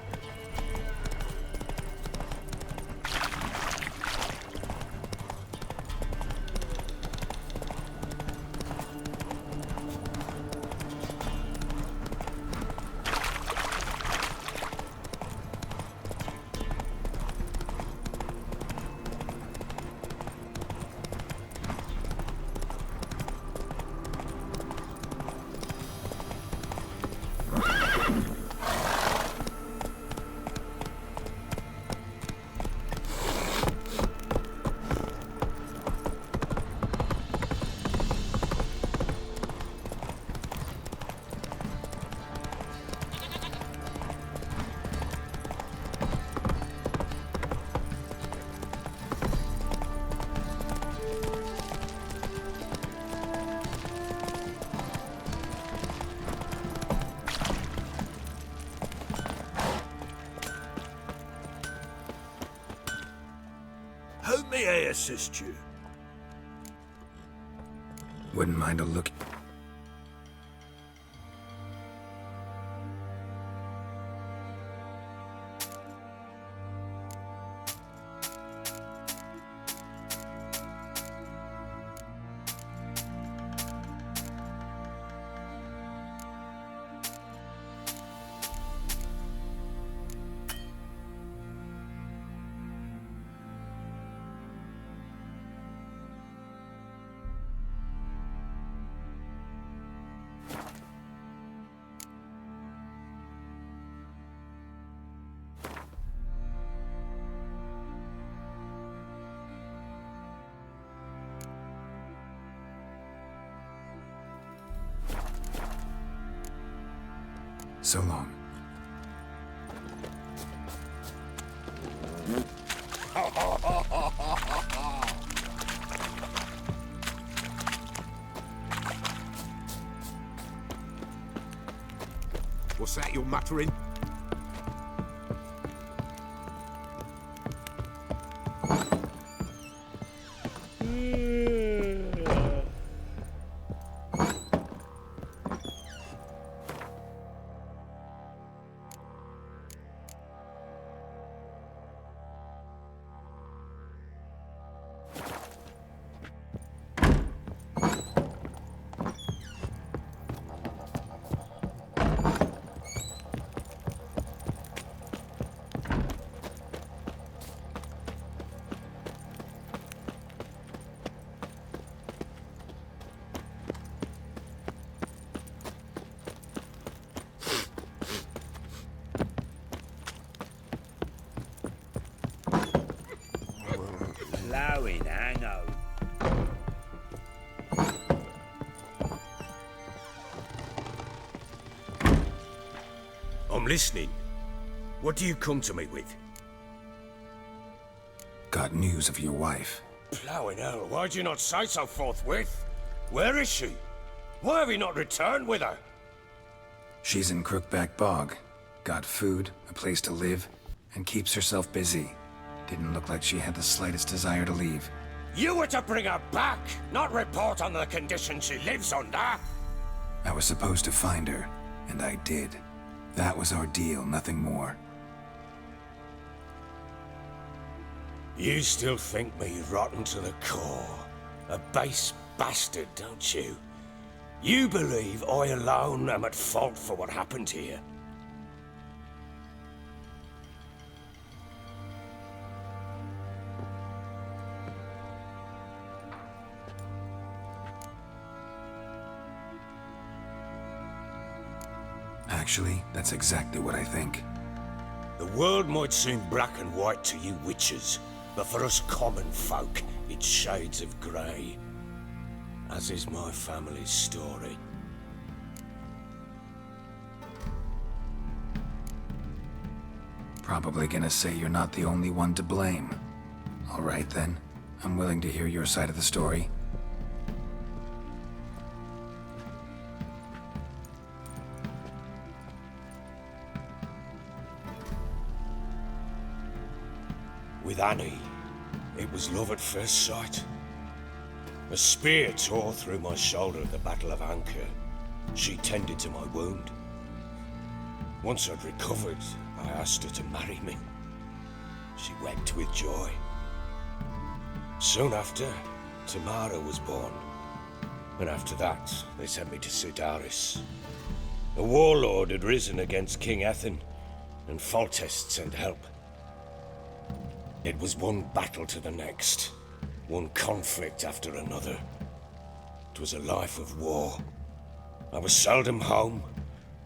S6: How may I assist you?
S1: Wouldn't mind a look. So long.
S11: What's that you're muttering?
S2: Blowing hangover.
S6: I'm listening. What do you come to me with?
S1: Got news of your wife.
S6: Plowing hell, why'd you not say so forthwith? Where is she? Why have you not returned with her?
S1: She's in Crookback Bog. Got food, a place to live, and keeps herself busy. Didn't look like she had the slightest desire to leave.
S6: You were to bring her back, not report on the conditions she lives under.
S1: I was supposed to find her, and I did. That was our deal, nothing more.
S6: You still think me rotten to the core. A base bastard, don't you? You believe I alone am at fault for what happened here.
S1: Actually, that's exactly what I think.
S6: The world might seem black and white to you witches, but for us common folk, it's shades of grey. As is my family's story.
S1: Probably gonna say you're not the only one to blame. All right then, I'm willing to hear your side of the story.
S6: With Annie, it was love at first sight. A spear tore through my shoulder at the Battle of Anchor. She tended to my wound. Once I'd recovered, I asked her to marry me. She wept with joy. Soon after, Tamara was born. And after that, they sent me to Sidaris. A warlord had risen against King Ethan, and Foltest sent help. It was one battle to the next, one conflict after another. It was a life of war. I was seldom home,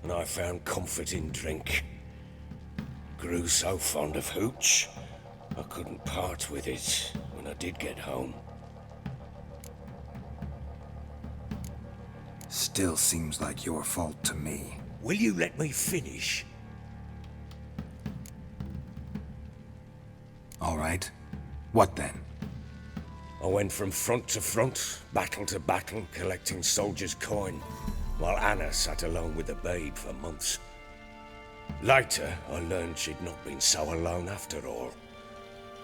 S6: and I found comfort in drink. Grew so fond of hooch, I couldn't part with it when I did get home.
S1: Still seems like your fault to me.
S6: Will you let me finish?
S1: All right. What then?
S6: I went from front to front, battle to battle, collecting soldiers' coin, while Anna sat alone with the babe for months. Later, I learned she'd not been so alone after all.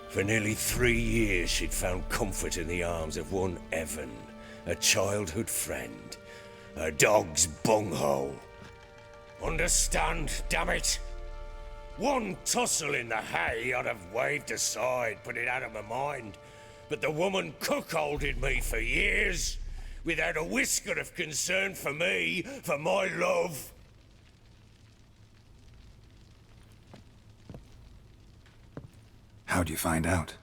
S6: For nearly 3 years, she'd found comfort in the arms of one Evan, a childhood friend, a dog's bunghole. Understand, damn it? One tussle in the hay I'd have waved aside, put it out of my mind. But the woman cuckolded me for years, without a whisker of concern for me, for my love.
S1: How'd you find out?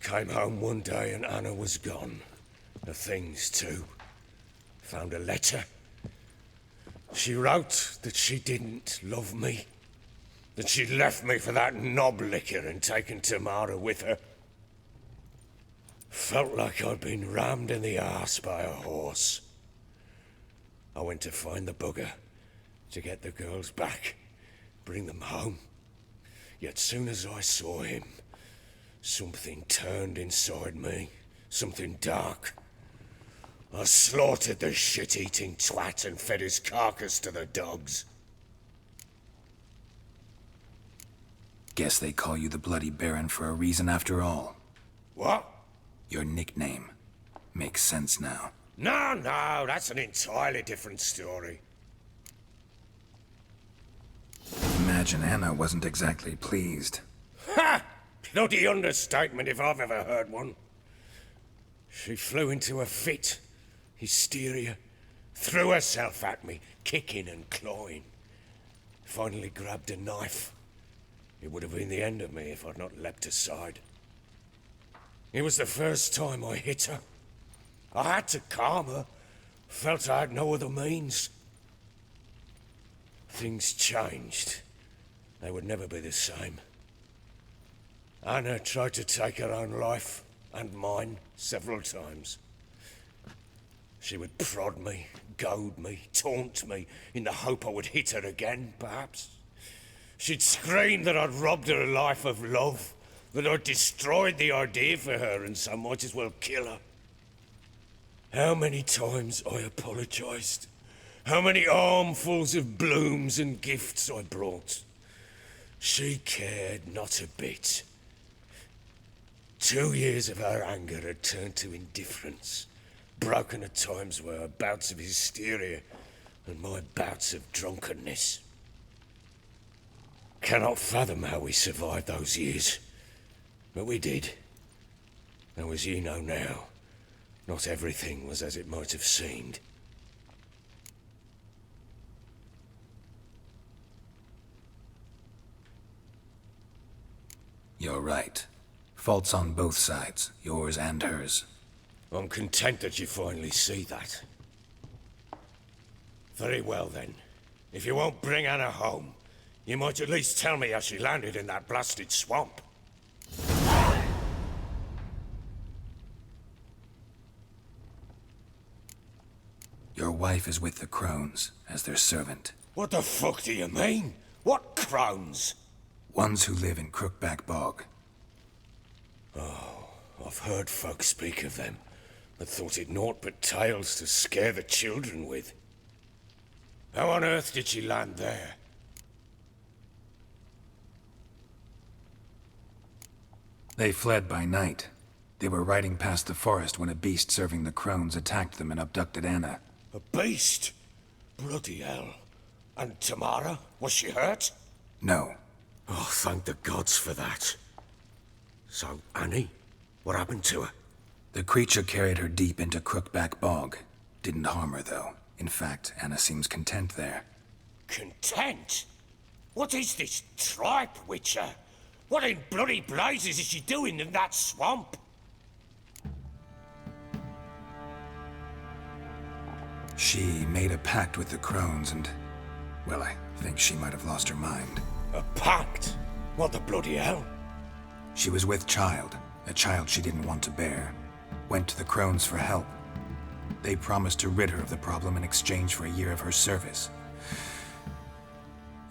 S6: Came home one day and Anna was gone. The things too. Found a letter. She wrote that she didn't love me. That she'd left me for that knob licker and taken Tamara with her. Felt like I'd been rammed in the arse by a horse. I went to find the bugger, to get the girls back, bring them home. Yet soon as I saw him, something turned inside me, something dark. I slaughtered the shit-eating twat and fed his carcass to the dogs.
S1: Guess they call you the Bloody Baron for a reason after all.
S6: What?
S1: Your nickname. Makes sense now.
S6: No, that's an entirely different story.
S1: Imagine Anna wasn't exactly pleased.
S6: Ha! Bloody understatement if I've ever heard one. She flew into a fit. Hysteria. Threw herself at me, kicking and clawing. Finally grabbed a knife. It would have been the end of me if I'd not leapt aside. It was the first time I hit her. I had to calm her. Felt I had no other means. Things changed. They would never be the same. Anna tried to take her own life, and mine, several times. She would prod me, goad me, taunt me, in the hope I would hit her again, perhaps. She'd scream that I'd robbed her a life of love, that I'd destroyed the idea for her and so might as well kill her. How many times I apologized. How many armfuls of blooms and gifts I brought. She cared not a bit. 2 years of her anger had turned to indifference, broken at times by her bouts of hysteria and my bouts of drunkenness. Cannot fathom how we survived those years, but we did. Though as you know now, not everything was as it might have seemed.
S1: You're right. Faults on both sides, yours and hers.
S6: I'm content that you finally see that. Very well then. If you won't bring Anna home, you might at least tell me how she landed in that blasted swamp.
S1: Your wife is with the Crones, as their servant.
S6: What the fuck do you mean? What Crones?
S1: Ones who live in Crookback Bog.
S6: Oh, I've heard folk speak of them, but thought it naught but tales to scare the children with. How on earth did she land there?
S1: They fled by night. They were riding past the forest when a beast serving the Crones attacked them and abducted Anna.
S6: A beast? Bloody hell. And Tamara? Was she hurt?
S1: No.
S6: Oh, thank the gods for that. So, Annie? What happened to her?
S1: The creature carried her deep into Crookback Bog. Didn't harm her, though. In fact, Anna seems content there.
S6: Content? What is this tripe, Witcher? What in bloody blazes is she doing in that swamp?
S1: She made a pact with the Crones and... well, I think she might have lost her mind.
S6: A pact? What the bloody hell?
S1: She was with child, a child she didn't want to bear. Went to the Crones for help. They promised to rid her of the problem in exchange for a year of her service.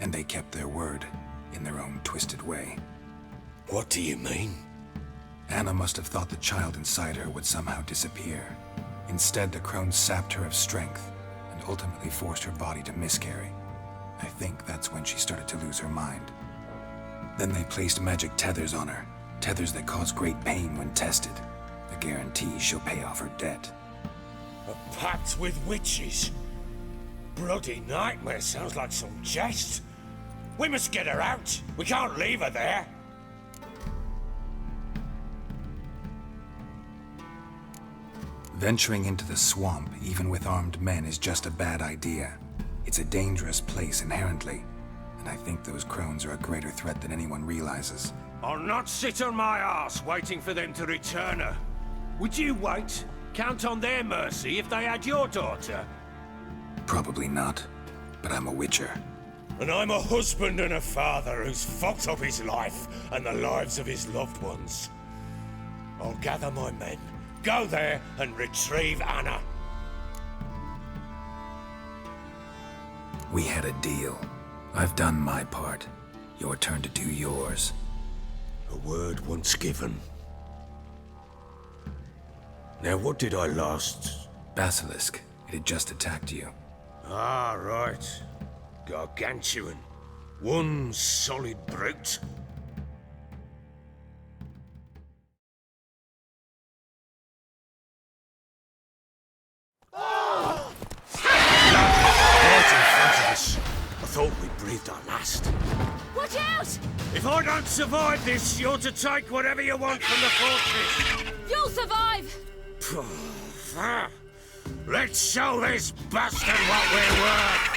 S1: And they kept their word, in their own twisted way.
S6: What do you mean?
S1: Anna must have thought the child inside her would somehow disappear. Instead, the Crones sapped her of strength, and ultimately forced her body to miscarry. I think that's when she started to lose her mind. Then they placed magic tethers on her, tethers that cause great pain when tested. A guarantee she'll pay off her debt.
S6: A pact with witches? Bloody nightmare, sounds like some jest. We must get her out. We can't leave her there.
S1: Venturing into the swamp, even with armed men, is just a bad idea. It's a dangerous place inherently, and I think those Crones are a greater threat than anyone realizes.
S6: I'll not sit on my arse waiting for them to return her. Would you wait? Count on their mercy if they had your daughter?
S1: Probably not, but I'm a witcher.
S6: And I'm a husband and a father who's fucked up his life and the lives of his loved ones. I'll gather my men, go there and retrieve Anna.
S1: We had a deal. I've done my part. Your turn to do yours.
S6: A word once given. Now what did I last?
S1: Basilisk. It had just attacked you.
S6: Ah, right. Gargantuan. One solid brute. I thought we breathed our last.
S12: Watch out!
S6: If I don't survive this, you're to take whatever you want from the fortress.
S12: You'll survive!
S6: Let's show this bastard what we're worth!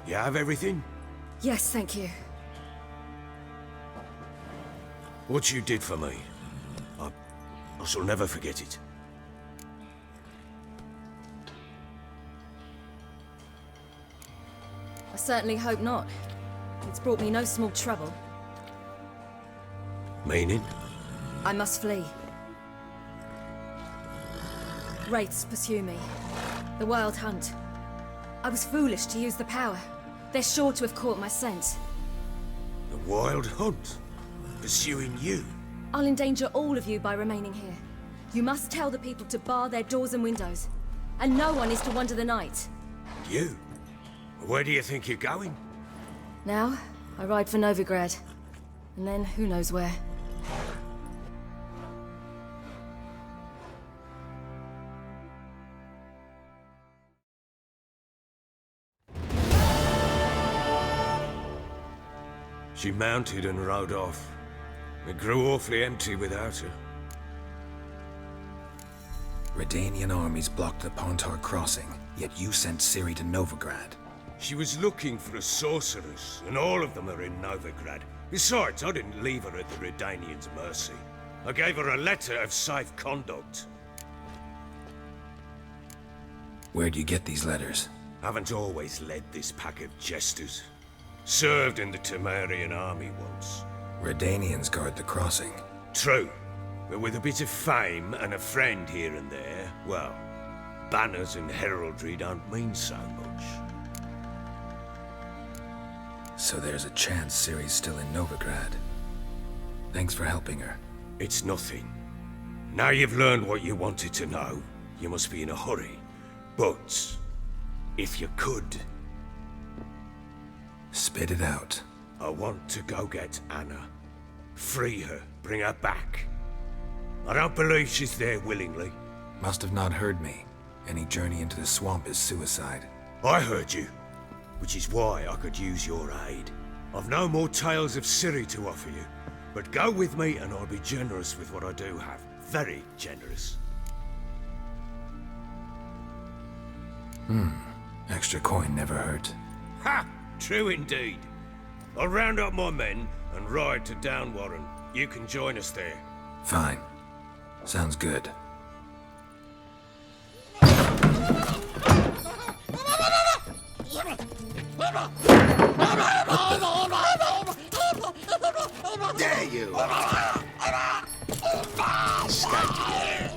S6: You have everything?
S15: Yes, thank you.
S6: What you did for me, I shall never forget it.
S15: I certainly hope not. It's brought me no small trouble.
S6: Meaning?
S15: I must flee. Wraiths pursue me. The Wild Hunt. I was foolish to use the power. They're sure to have caught my scent.
S6: The Wild Hunt? Pursuing you?
S15: I'll endanger all of you by remaining here. You must tell the people to bar their doors and windows. And no one is to wander the night.
S6: You? Where do you think you're going?
S15: Now, I ride for Novigrad. And then, who knows where.
S6: She mounted and rode off. It grew awfully empty without her.
S1: Redanian armies blocked the Pontar crossing, yet you sent Ciri to Novigrad.
S6: She was looking for a sorceress, and all of them are in Novigrad. Besides, I didn't leave her at the Redanians' mercy. I gave her a letter of safe conduct.
S1: Where'd you get these letters?
S6: Haven't always led this pack of jesters. Served in the Temerian army once.
S1: Redanians guard the crossing.
S6: True. But with a bit of fame and a friend here and there, well, banners and heraldry don't mean so much.
S1: So there's a chance Ciri's still in Novigrad. Thanks for helping her.
S6: It's nothing. Now you've learned what you wanted to know, you must be in a hurry. But, if you could...
S1: Spit it out.
S6: I want to go get Anna. Free her, bring her back. I don't believe she's there willingly.
S1: Must have not heard me. Any journey into the swamp is suicide.
S6: I heard you, which is why I could use your aid. I've no more tales of Ciri to offer you, but go with me and I'll be generous with what I do have. Very generous.
S1: Extra coin never hurt.
S6: Ha! True indeed. I'll round up my men and ride to Downwarren. You can join us there.
S1: Fine. Sounds good.
S11: There you are. Escaped again.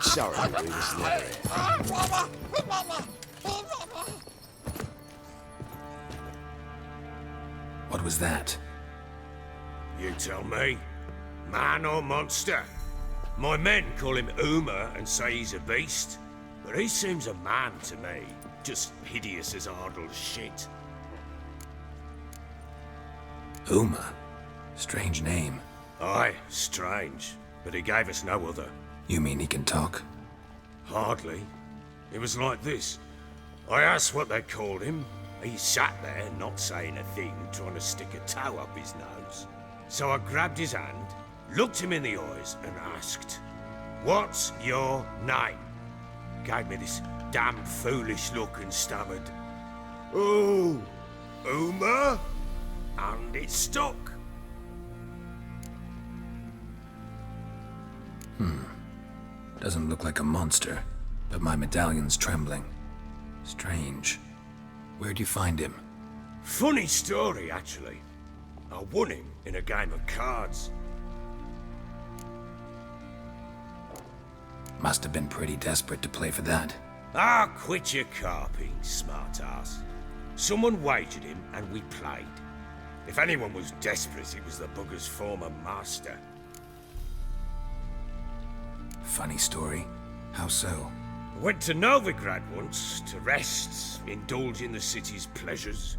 S11: Sorry, we was never here.
S1: What was that?
S6: You tell me. Man or monster? My men call him Uma and say he's a beast, but he seems a man to me. just hideous as Ardle's shit.
S1: Uma. Strange name.
S6: Aye, strange. But he gave us no other.
S1: You mean he can talk?
S6: Hardly. It was like this. I asked what they called him. He sat there, not saying a thing, trying to stick a toe up his nose. So I grabbed his hand, looked him in the eyes, and asked, "What's your name?" Gave me this damn foolish look and stammered, "Oh, Uma?" And it stuck.
S1: Doesn't look like a monster, but my medallion's trembling. Strange. Where'd you find him?
S6: Funny story, actually. I won him in a game of cards.
S1: Must have been pretty desperate to play for that.
S6: Ah, quit your carping, smart-ass. Someone wagered him, and we played. If anyone was desperate, it was the bugger's former master.
S1: Funny story. How so?
S6: I went to Novigrad once, to rest, indulge in the city's pleasures.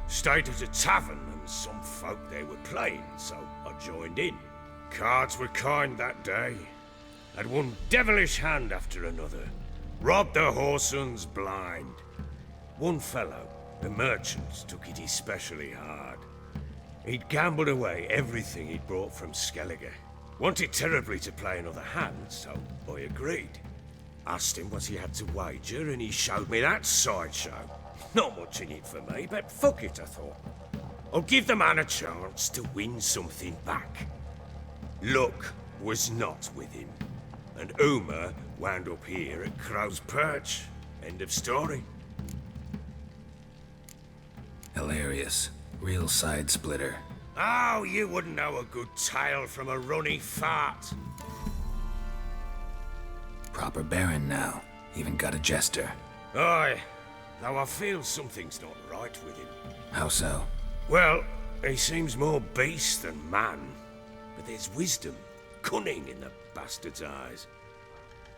S6: Stayed at a tavern, and some folk there were playing, so I joined in. Cards were kind that day. Had one devilish hand after another. Robbed the whoresun's blind. One fellow, a merchant, took it especially hard. He'd gambled away everything he'd brought from Skellige. Wanted terribly to play another hand, so I agreed. Asked him what he had to wager, and he showed me that sideshow. Not much in it for me, but fuck it, I thought. I'll give the man a chance to win something back. Luck was not with him, and Uma wound up here at Crow's Perch. End of story.
S1: Hilarious. Real side splitter.
S6: Oh, you wouldn't know a good tale from a runny fart.
S1: Proper baron now. Even got a jester.
S6: Aye, though I feel something's not right with him.
S1: How so?
S6: Well, he seems more beast than man. But there's wisdom, cunning in the bastard's eyes.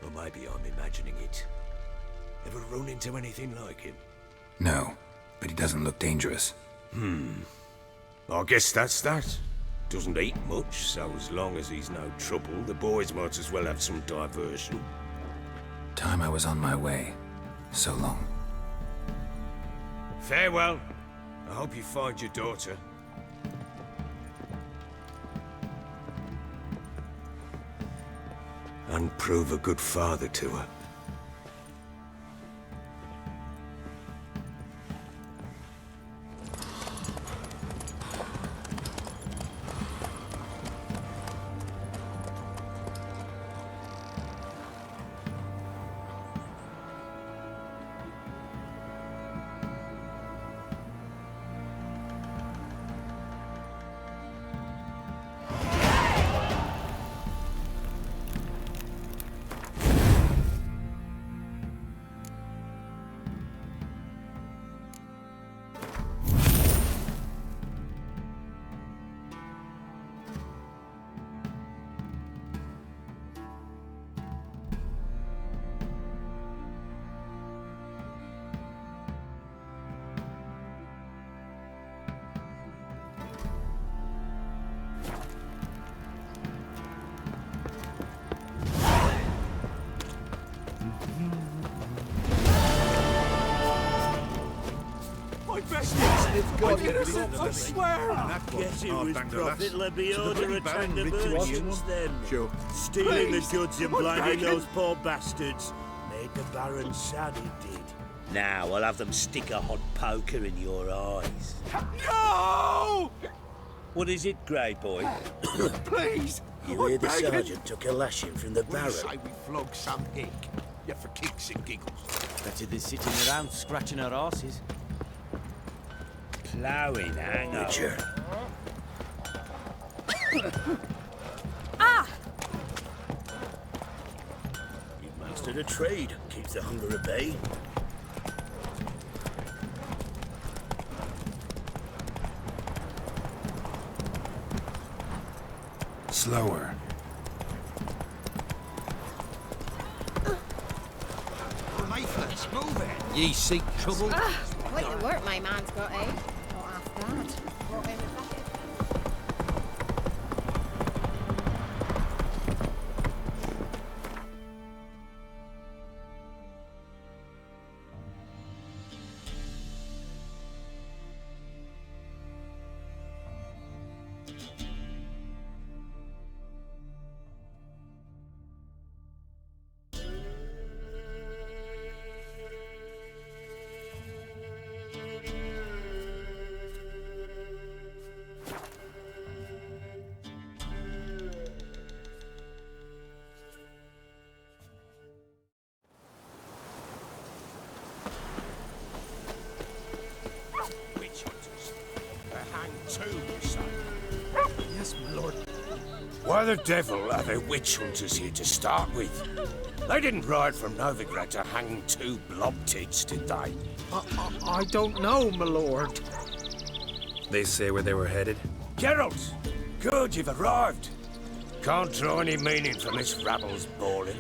S6: Or maybe I'm imagining it. Ever run into anything like him?
S1: No, but he doesn't look dangerous.
S6: I guess that's that. Doesn't eat much, so as long as he's no trouble, the boys might as well have some diversion.
S1: Time I was on my way. So long.
S6: Farewell. I hope you find your daughter. And prove a good father to her.
S2: I swear!
S16: Guess it was Prophet Lebioda attacked the merchants then.
S11: Sure.
S16: Stealing the goods and blinding those poor bastards. Made the Baron sad, it did. Now I'll have them stick a hot poker in your eyes.
S2: No!
S16: What is it, Grey Boy?
S2: Please!
S16: You hear the sergeant took a lashing from the
S11: We
S16: Baron.
S11: say we flog some hick. Yeah, for kicks and giggles.
S3: Better than sitting around scratching our asses.
S16: Ploughing hangover.
S15: Ah!
S16: You've mastered a trade. Keeps the hunger at bay.
S1: Slower.
S2: lifeless. Move it.
S17: Ye seek trouble?
S12: Quite the work my man's got, eh? Not half bad. Brought him a bucket.
S6: Witch hunters. They're hanged too, you say?
S17: Yes, my lord.
S6: Why the devil are there witch hunters here to start with? They didn't ride from Novigrad to hang 2 blob tits, did they?
S17: I don't know, my lord.
S1: They say where they were headed?
S6: Geralt! Good, you've arrived. Can't draw any meaning from this rabble's bawling.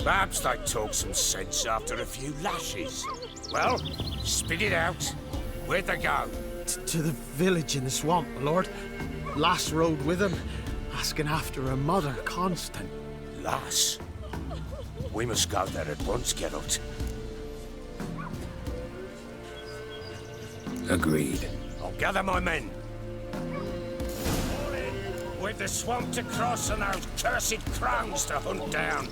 S6: Perhaps they talk some sense after a few lashes. Well, spit it out. Where'd they go?
S17: To the village in the swamp, my lord. Lass rode with him, asking after her mother, Constant.
S6: Lass? We must go there at once, Geralt.
S1: Agreed.
S6: I'll gather my men. With the swamp to cross and those cursed crows to hunt down.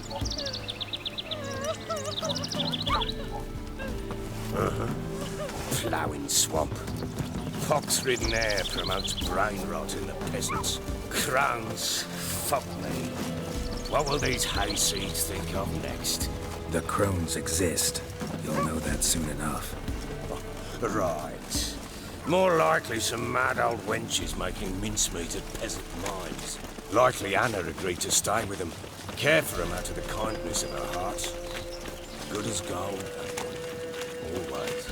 S6: Ploughing swamp. Pox-ridden air promotes brain rot in the peasants. Crowns, fuck me. What will these hayseeds think of next?
S1: The crones exist. You'll know that soon enough.
S6: Right. More likely some mad old wenches making mincemeat at peasant mines. Likely Anna agreed to stay with them, care for them out of the kindness of her heart. Good as gold, that one. Always.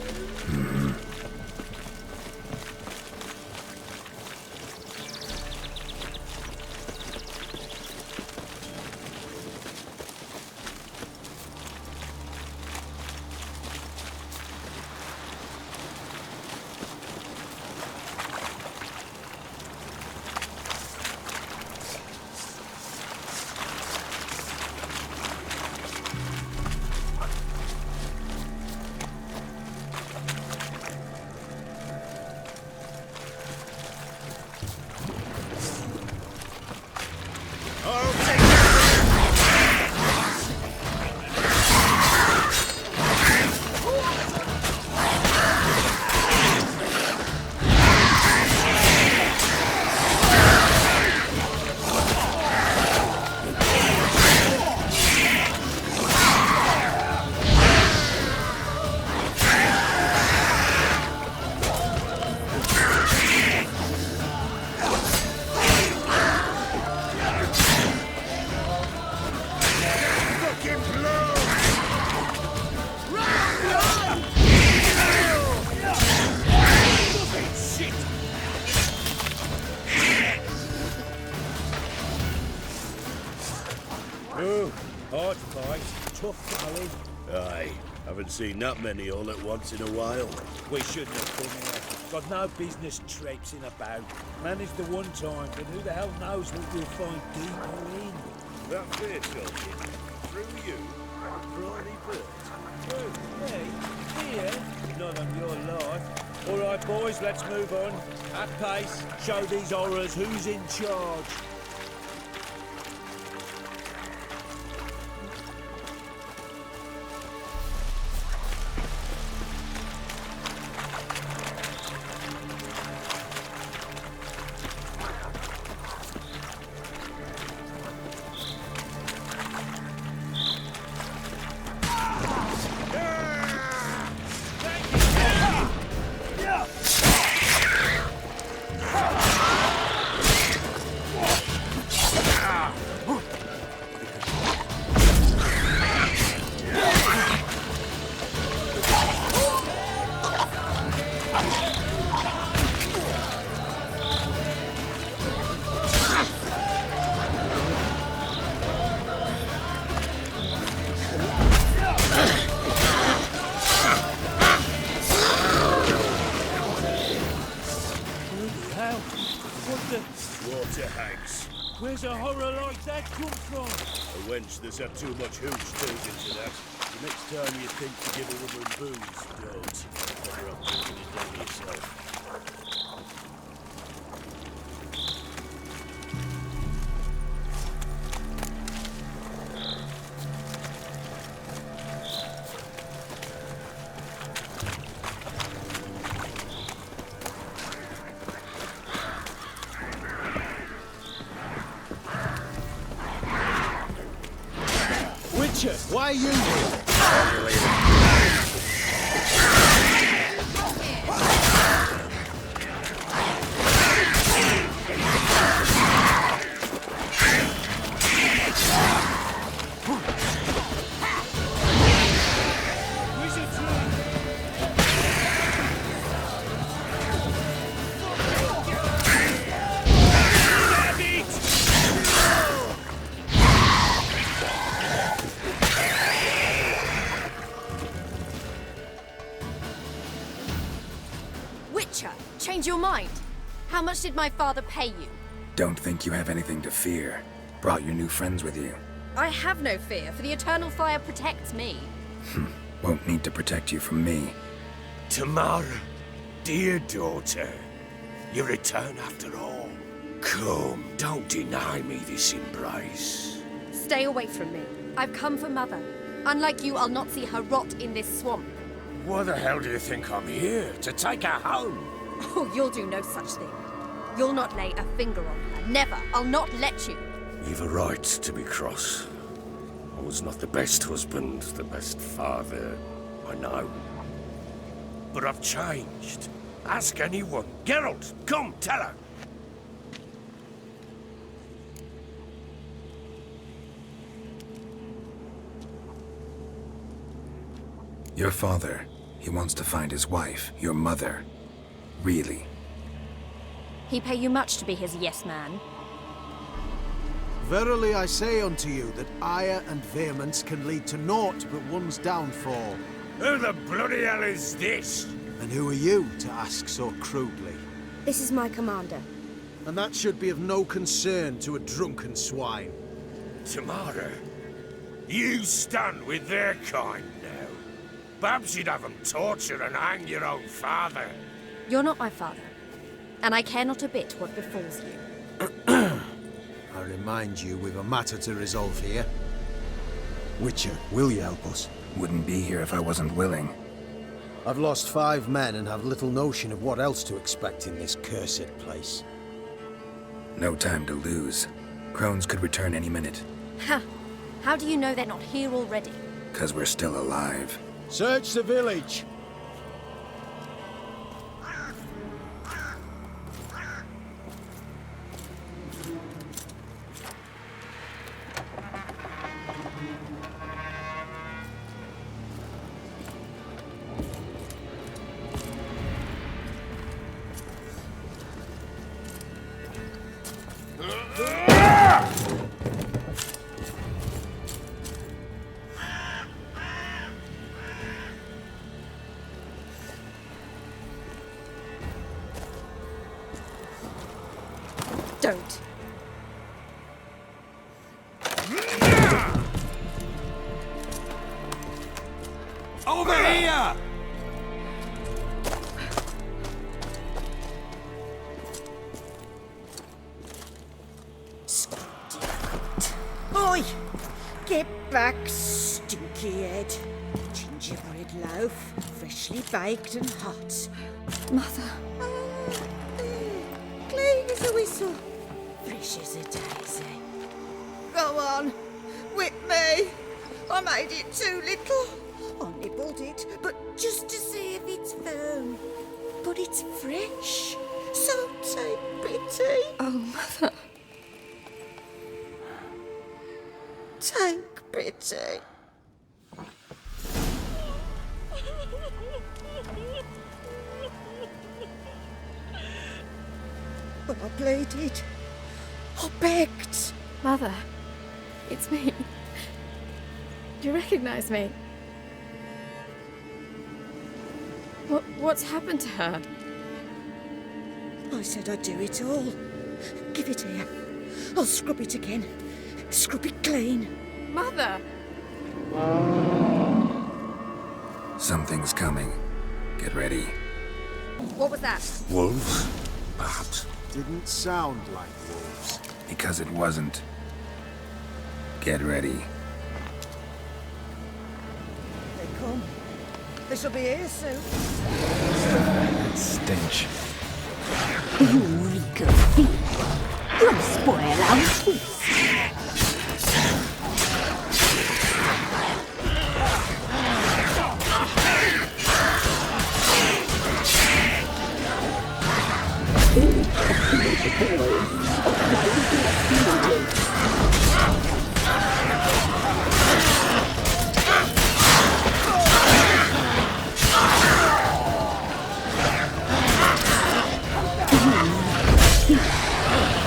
S16: Hard fight, tough going. Aye, haven't seen that many all at once in a while. We shouldn't have come here. Got no business traipsing about. Managed the one time, but who the hell knows what we'll find deeper in. That fair talking. Through you, Briny Burt. Through me? Here? Not on your life. All right, boys, let's move on. At pace, show these horrors who's in charge. does a horror like that come from? A wench that's had too much hooch turned into that. The next time you think to give a woman booze, don't. Better off drinking it down yourself.
S4: Why are you here?
S18: Change your mind? How much did my father pay you?
S1: Don't think you have anything to fear. Brought your new friends with you.
S18: I have no fear, for the eternal fire protects me.
S1: Won't need to protect you from me.
S6: Tamara, dear daughter, you return after all. Come, don't deny me this embrace.
S18: Stay away from me. I've come for Mother. Unlike you, I'll not see her rot in this swamp.
S6: Why the hell do you think I'm here? To take her home?
S18: Oh, you'll do no such thing. You'll not lay a finger on her. Never. I'll not let you.
S6: You've a right to be cross. I was not the best husband, the best father, I know. But I've changed. Ask anyone. Geralt, come, tell her.
S1: Your father, he wants to find his wife, your mother. Really?
S18: He pay you much to be his yes man?
S4: Verily I say unto you that ire and vehemence can lead to naught but one's downfall.
S6: Who the bloody hell is this?
S4: And who are you to ask so crudely?
S18: This is my commander.
S4: And that should be of no concern to a drunken swine.
S6: Tamara, you stand with their kind now. Perhaps you'd have them torture and hang your own father.
S18: You're not my father, and I care not a bit what befalls you.
S4: I remind you we've a matter to resolve here. Witcher, will you help us?
S1: Wouldn't be here if I wasn't willing.
S4: I've lost 5 men and have little notion of what else to expect in this cursed place.
S1: No time to lose. Crones could return any minute.
S18: Ha! How do you know they're not here already?
S1: 'Cause we're still alive.
S4: Search the village!
S18: Don't.
S2: Over here!
S10: Oi! Get back, stinky head. Gingerbread loaf, freshly baked and hot.
S18: Mother.
S10: Clean as a whistle. Fresh as a daisy. Go on. Whip me. I made it too little. I nibbled it, but just to see if it's firm. But it's fresh. So take pity.
S18: Oh, Mother.
S10: Take pity. But I pleaded. I begged.
S12: Mother, it's me. Do you recognize me? What's happened to her?
S10: I said I'd do it all. Give it here. I'll scrub it again. Scrub it clean.
S18: Mother!
S1: Something's coming. Get ready.
S18: What was that?
S11: Wolves? Perhaps.
S17: Didn't sound like wolves.
S1: Because it wasn't. Get ready.
S10: They come. They shall be here soon.
S1: That stench.
S8: You reek of fear. You'll spoil our feast.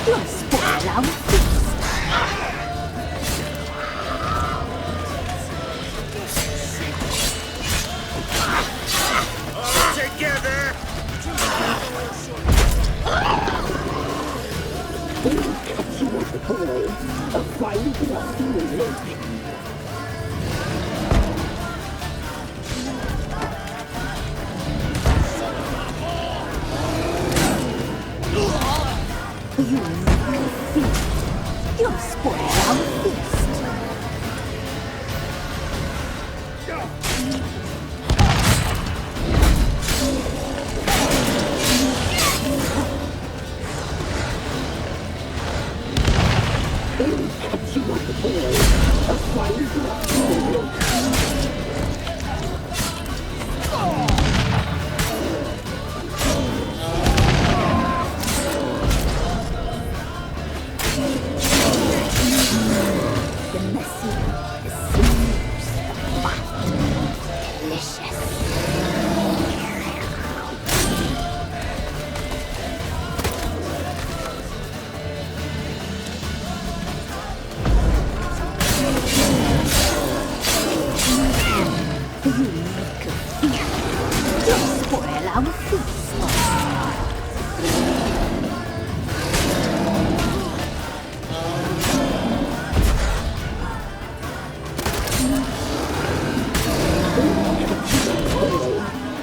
S8: You'll spoil our feast.
S16: All together!
S9: Catch you at the boy. A fine trusty village.
S8: You reek of fear. You'll spoil our feast.
S9: Catch you at the boy. A fine trusty village.
S8: The messy, the sinews, the fat, delicious. You reek of fear. You'll spoil our feast.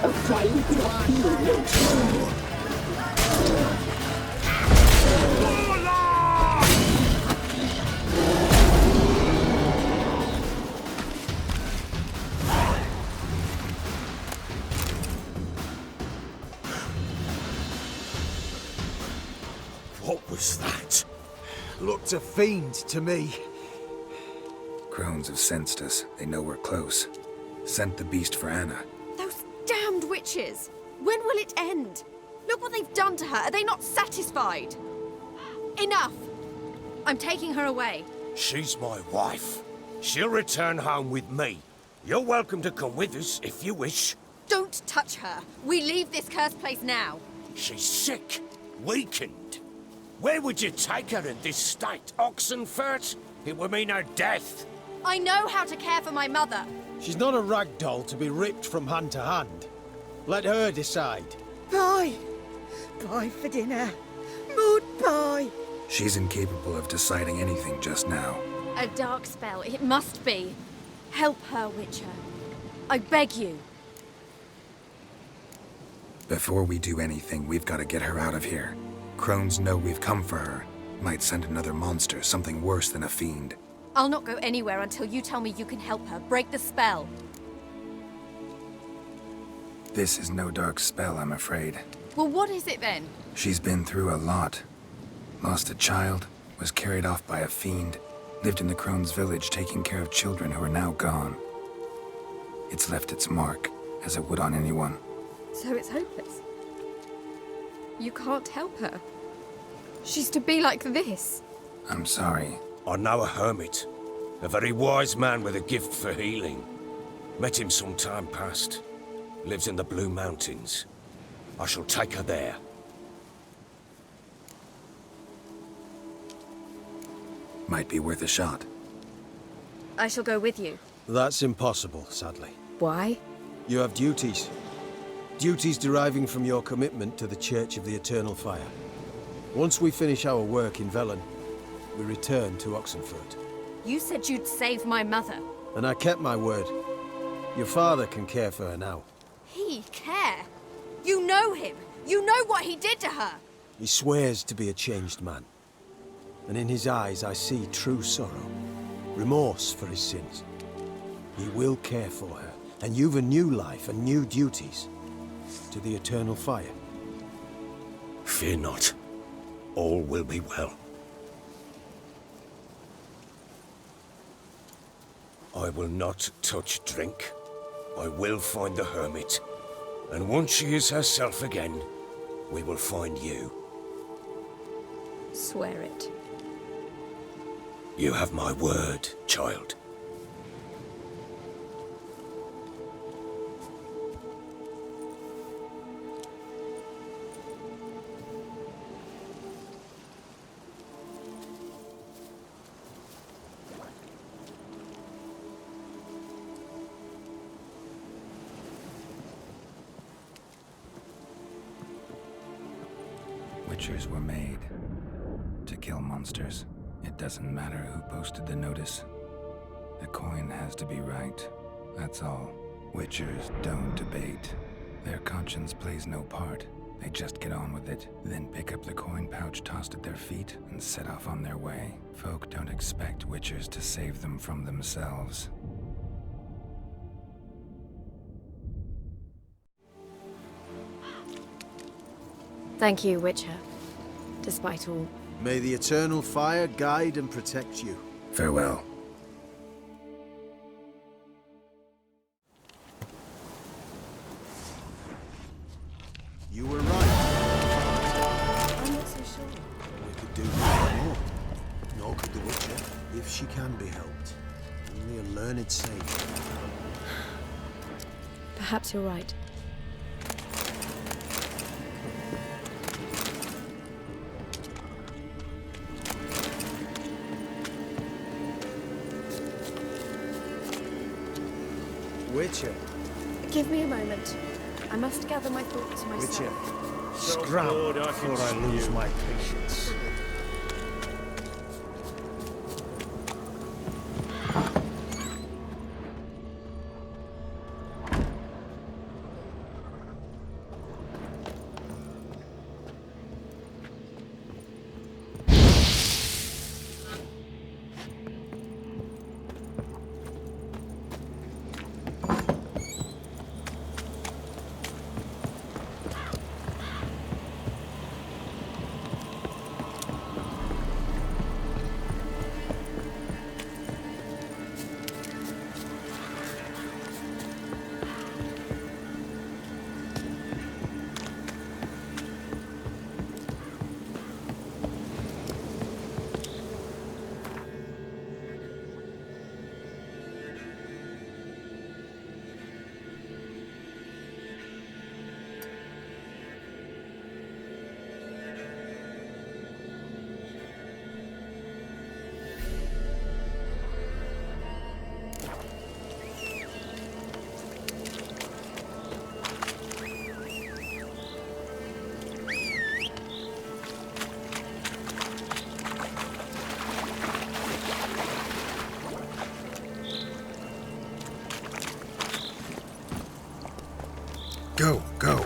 S9: A fine trusty village.
S11: What was that?
S17: Looked a fiend to me.
S1: Crones have sensed us. They know we're close. Sent the beast for Anna.
S18: Those damned witches! When will it end? Look what they've done to her. Are they not satisfied? Enough! I'm taking her away.
S6: She's my wife. She'll return home with me. You're welcome to come with us if you wish.
S18: Don't touch her. We leave this cursed place now.
S6: She's sick, weakened. Where would you take her in this state? Oxenfurt? It would mean her death.
S18: I know how to care for my mother.
S4: She's not a rag doll to be ripped from hand to hand. Let her decide.
S10: Pie. Pie for dinner. Mood pie.
S1: She's incapable of deciding anything just now.
S18: A dark spell. It must be. Help her, Witcher. I beg you.
S1: Before we do anything, we've got to get her out of here. Crones know we've come for her. Might send another monster, something worse than a fiend.
S18: I'll not go anywhere until you tell me you can help her. Break the spell.
S1: This is no dark spell, I'm afraid.
S18: Well, what is it then?
S1: She's been through a lot. Lost a child, was carried off by a fiend, lived in the Crone's village taking care of children who are now gone. It's left its mark, as it would on anyone.
S18: So it's hopeless. You can't help her. She's to be like this.
S1: I'm sorry.
S6: I know a hermit. A very wise man with a gift for healing. Met him some time past. Lives in the Blue Mountains. I shall take her there.
S1: Might be worth a shot.
S18: I shall go with you.
S4: That's impossible, sadly.
S18: Why?
S4: You have duties. Duties deriving from your commitment to the Church of the Eternal Fire. Once we finish our work in Velen, we returned to Oxenford.
S18: You said you'd save my mother.
S4: And I kept my word. Your father can care for her now.
S18: He care? You know him. You know what he did to her.
S4: He swears to be a changed man. And in his eyes I see true sorrow. Remorse for his sins. He will care for her. And you've a new life and new duties. To the eternal fire.
S6: Fear not. All will be well. I will not touch drink. I will find the hermit. And once she is herself again, we will find you.
S18: Swear it.
S6: You have my word, child.
S1: Witchers were made to kill monsters. It doesn't matter who posted the notice. The coin has to be right. That's all. Witchers don't debate. Their conscience plays no part. They just get on with it, then pick up the coin pouch tossed at their feet and set off on their way. Folk don't expect witchers to save them from themselves.
S18: Thank you, Witcher. Despite all.
S4: May the eternal fire guide and protect you.
S1: Farewell.
S4: You were right.
S18: I'm not so sure.
S4: We could do no more. Nor could the Witcher, if she can be helped. Only a learned sage.
S18: Perhaps you're right.
S4: Witcher.
S18: Give me a moment. I must gather my thoughts myself.
S4: Witcher.
S16: So
S4: Scram
S16: good, I
S4: before I
S16: can
S4: lose
S16: see you.
S4: my patience.
S1: Go, go.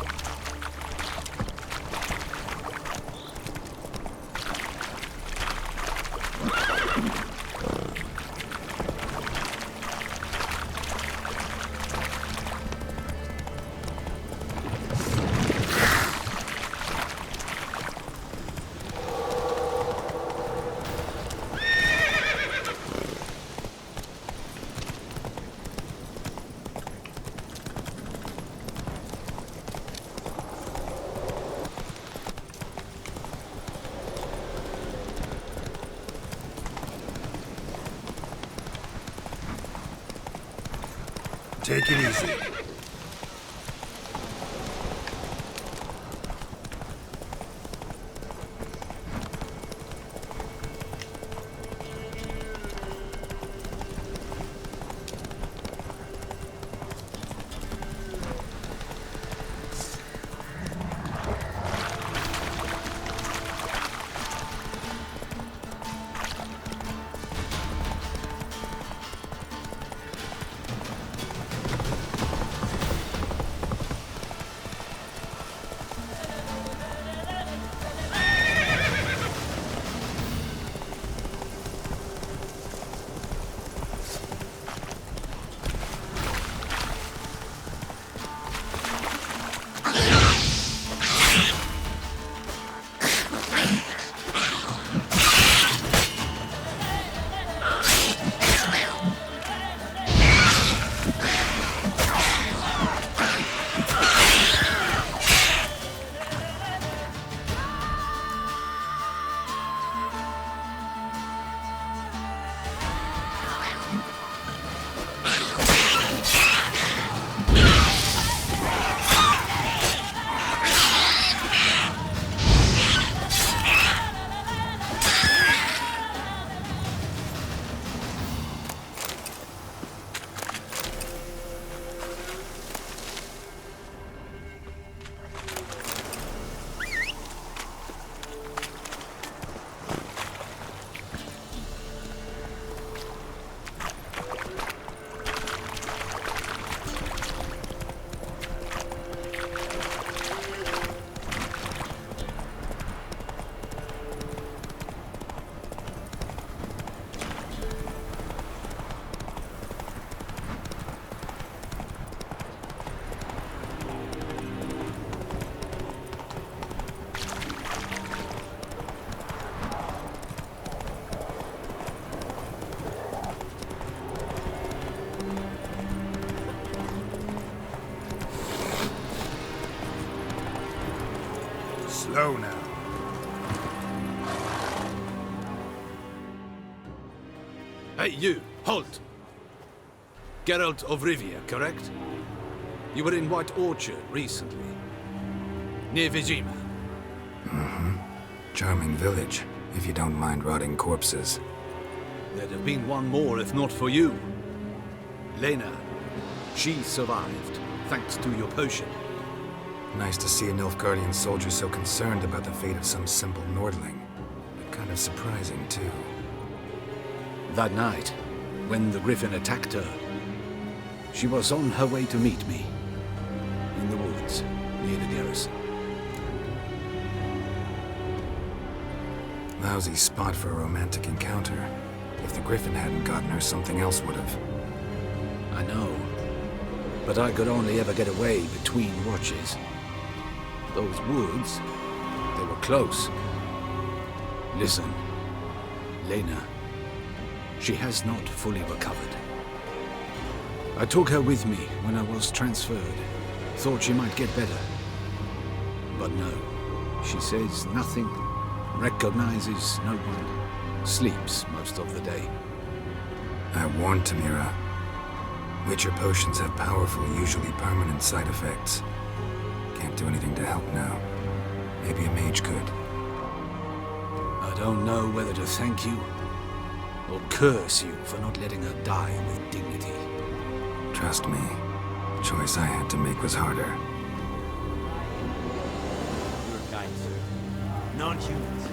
S1: Take it easy. Slow now.
S16: Hey, you! Halt! Geralt of Rivia, correct? You were in White Orchard recently. Near Vizima.
S1: Mm-hmm. Charming village, if you don't mind rotting corpses.
S16: There'd have been one more if not for you. Lena. She survived, thanks to your potion.
S1: Nice to see a Nilfgaardian soldier so concerned about the fate of some simple Nordling. But kind of surprising, too.
S16: That night, when the Griffin attacked her, she was on her way to meet me. In the woods, near the garrison.
S1: Lousy spot for a romantic encounter. If the Griffin hadn't gotten her, something else would have.
S16: I know. But I could only ever get away between watches. Those woods, they were close. Listen, Lena, she has not fully recovered. I took her with me when I was transferred. Thought she might get better. But no, she says nothing, recognizes no one, sleeps most of the day.
S1: I warned Tamira. Witcher potions have powerful, usually permanent side effects. Can't do anything to help now. Maybe a mage could.
S16: I don't know whether to thank you or curse you for not letting her die with dignity.
S1: Trust me, the choice I had to make was harder.
S3: You're kind, sir. Non-humans.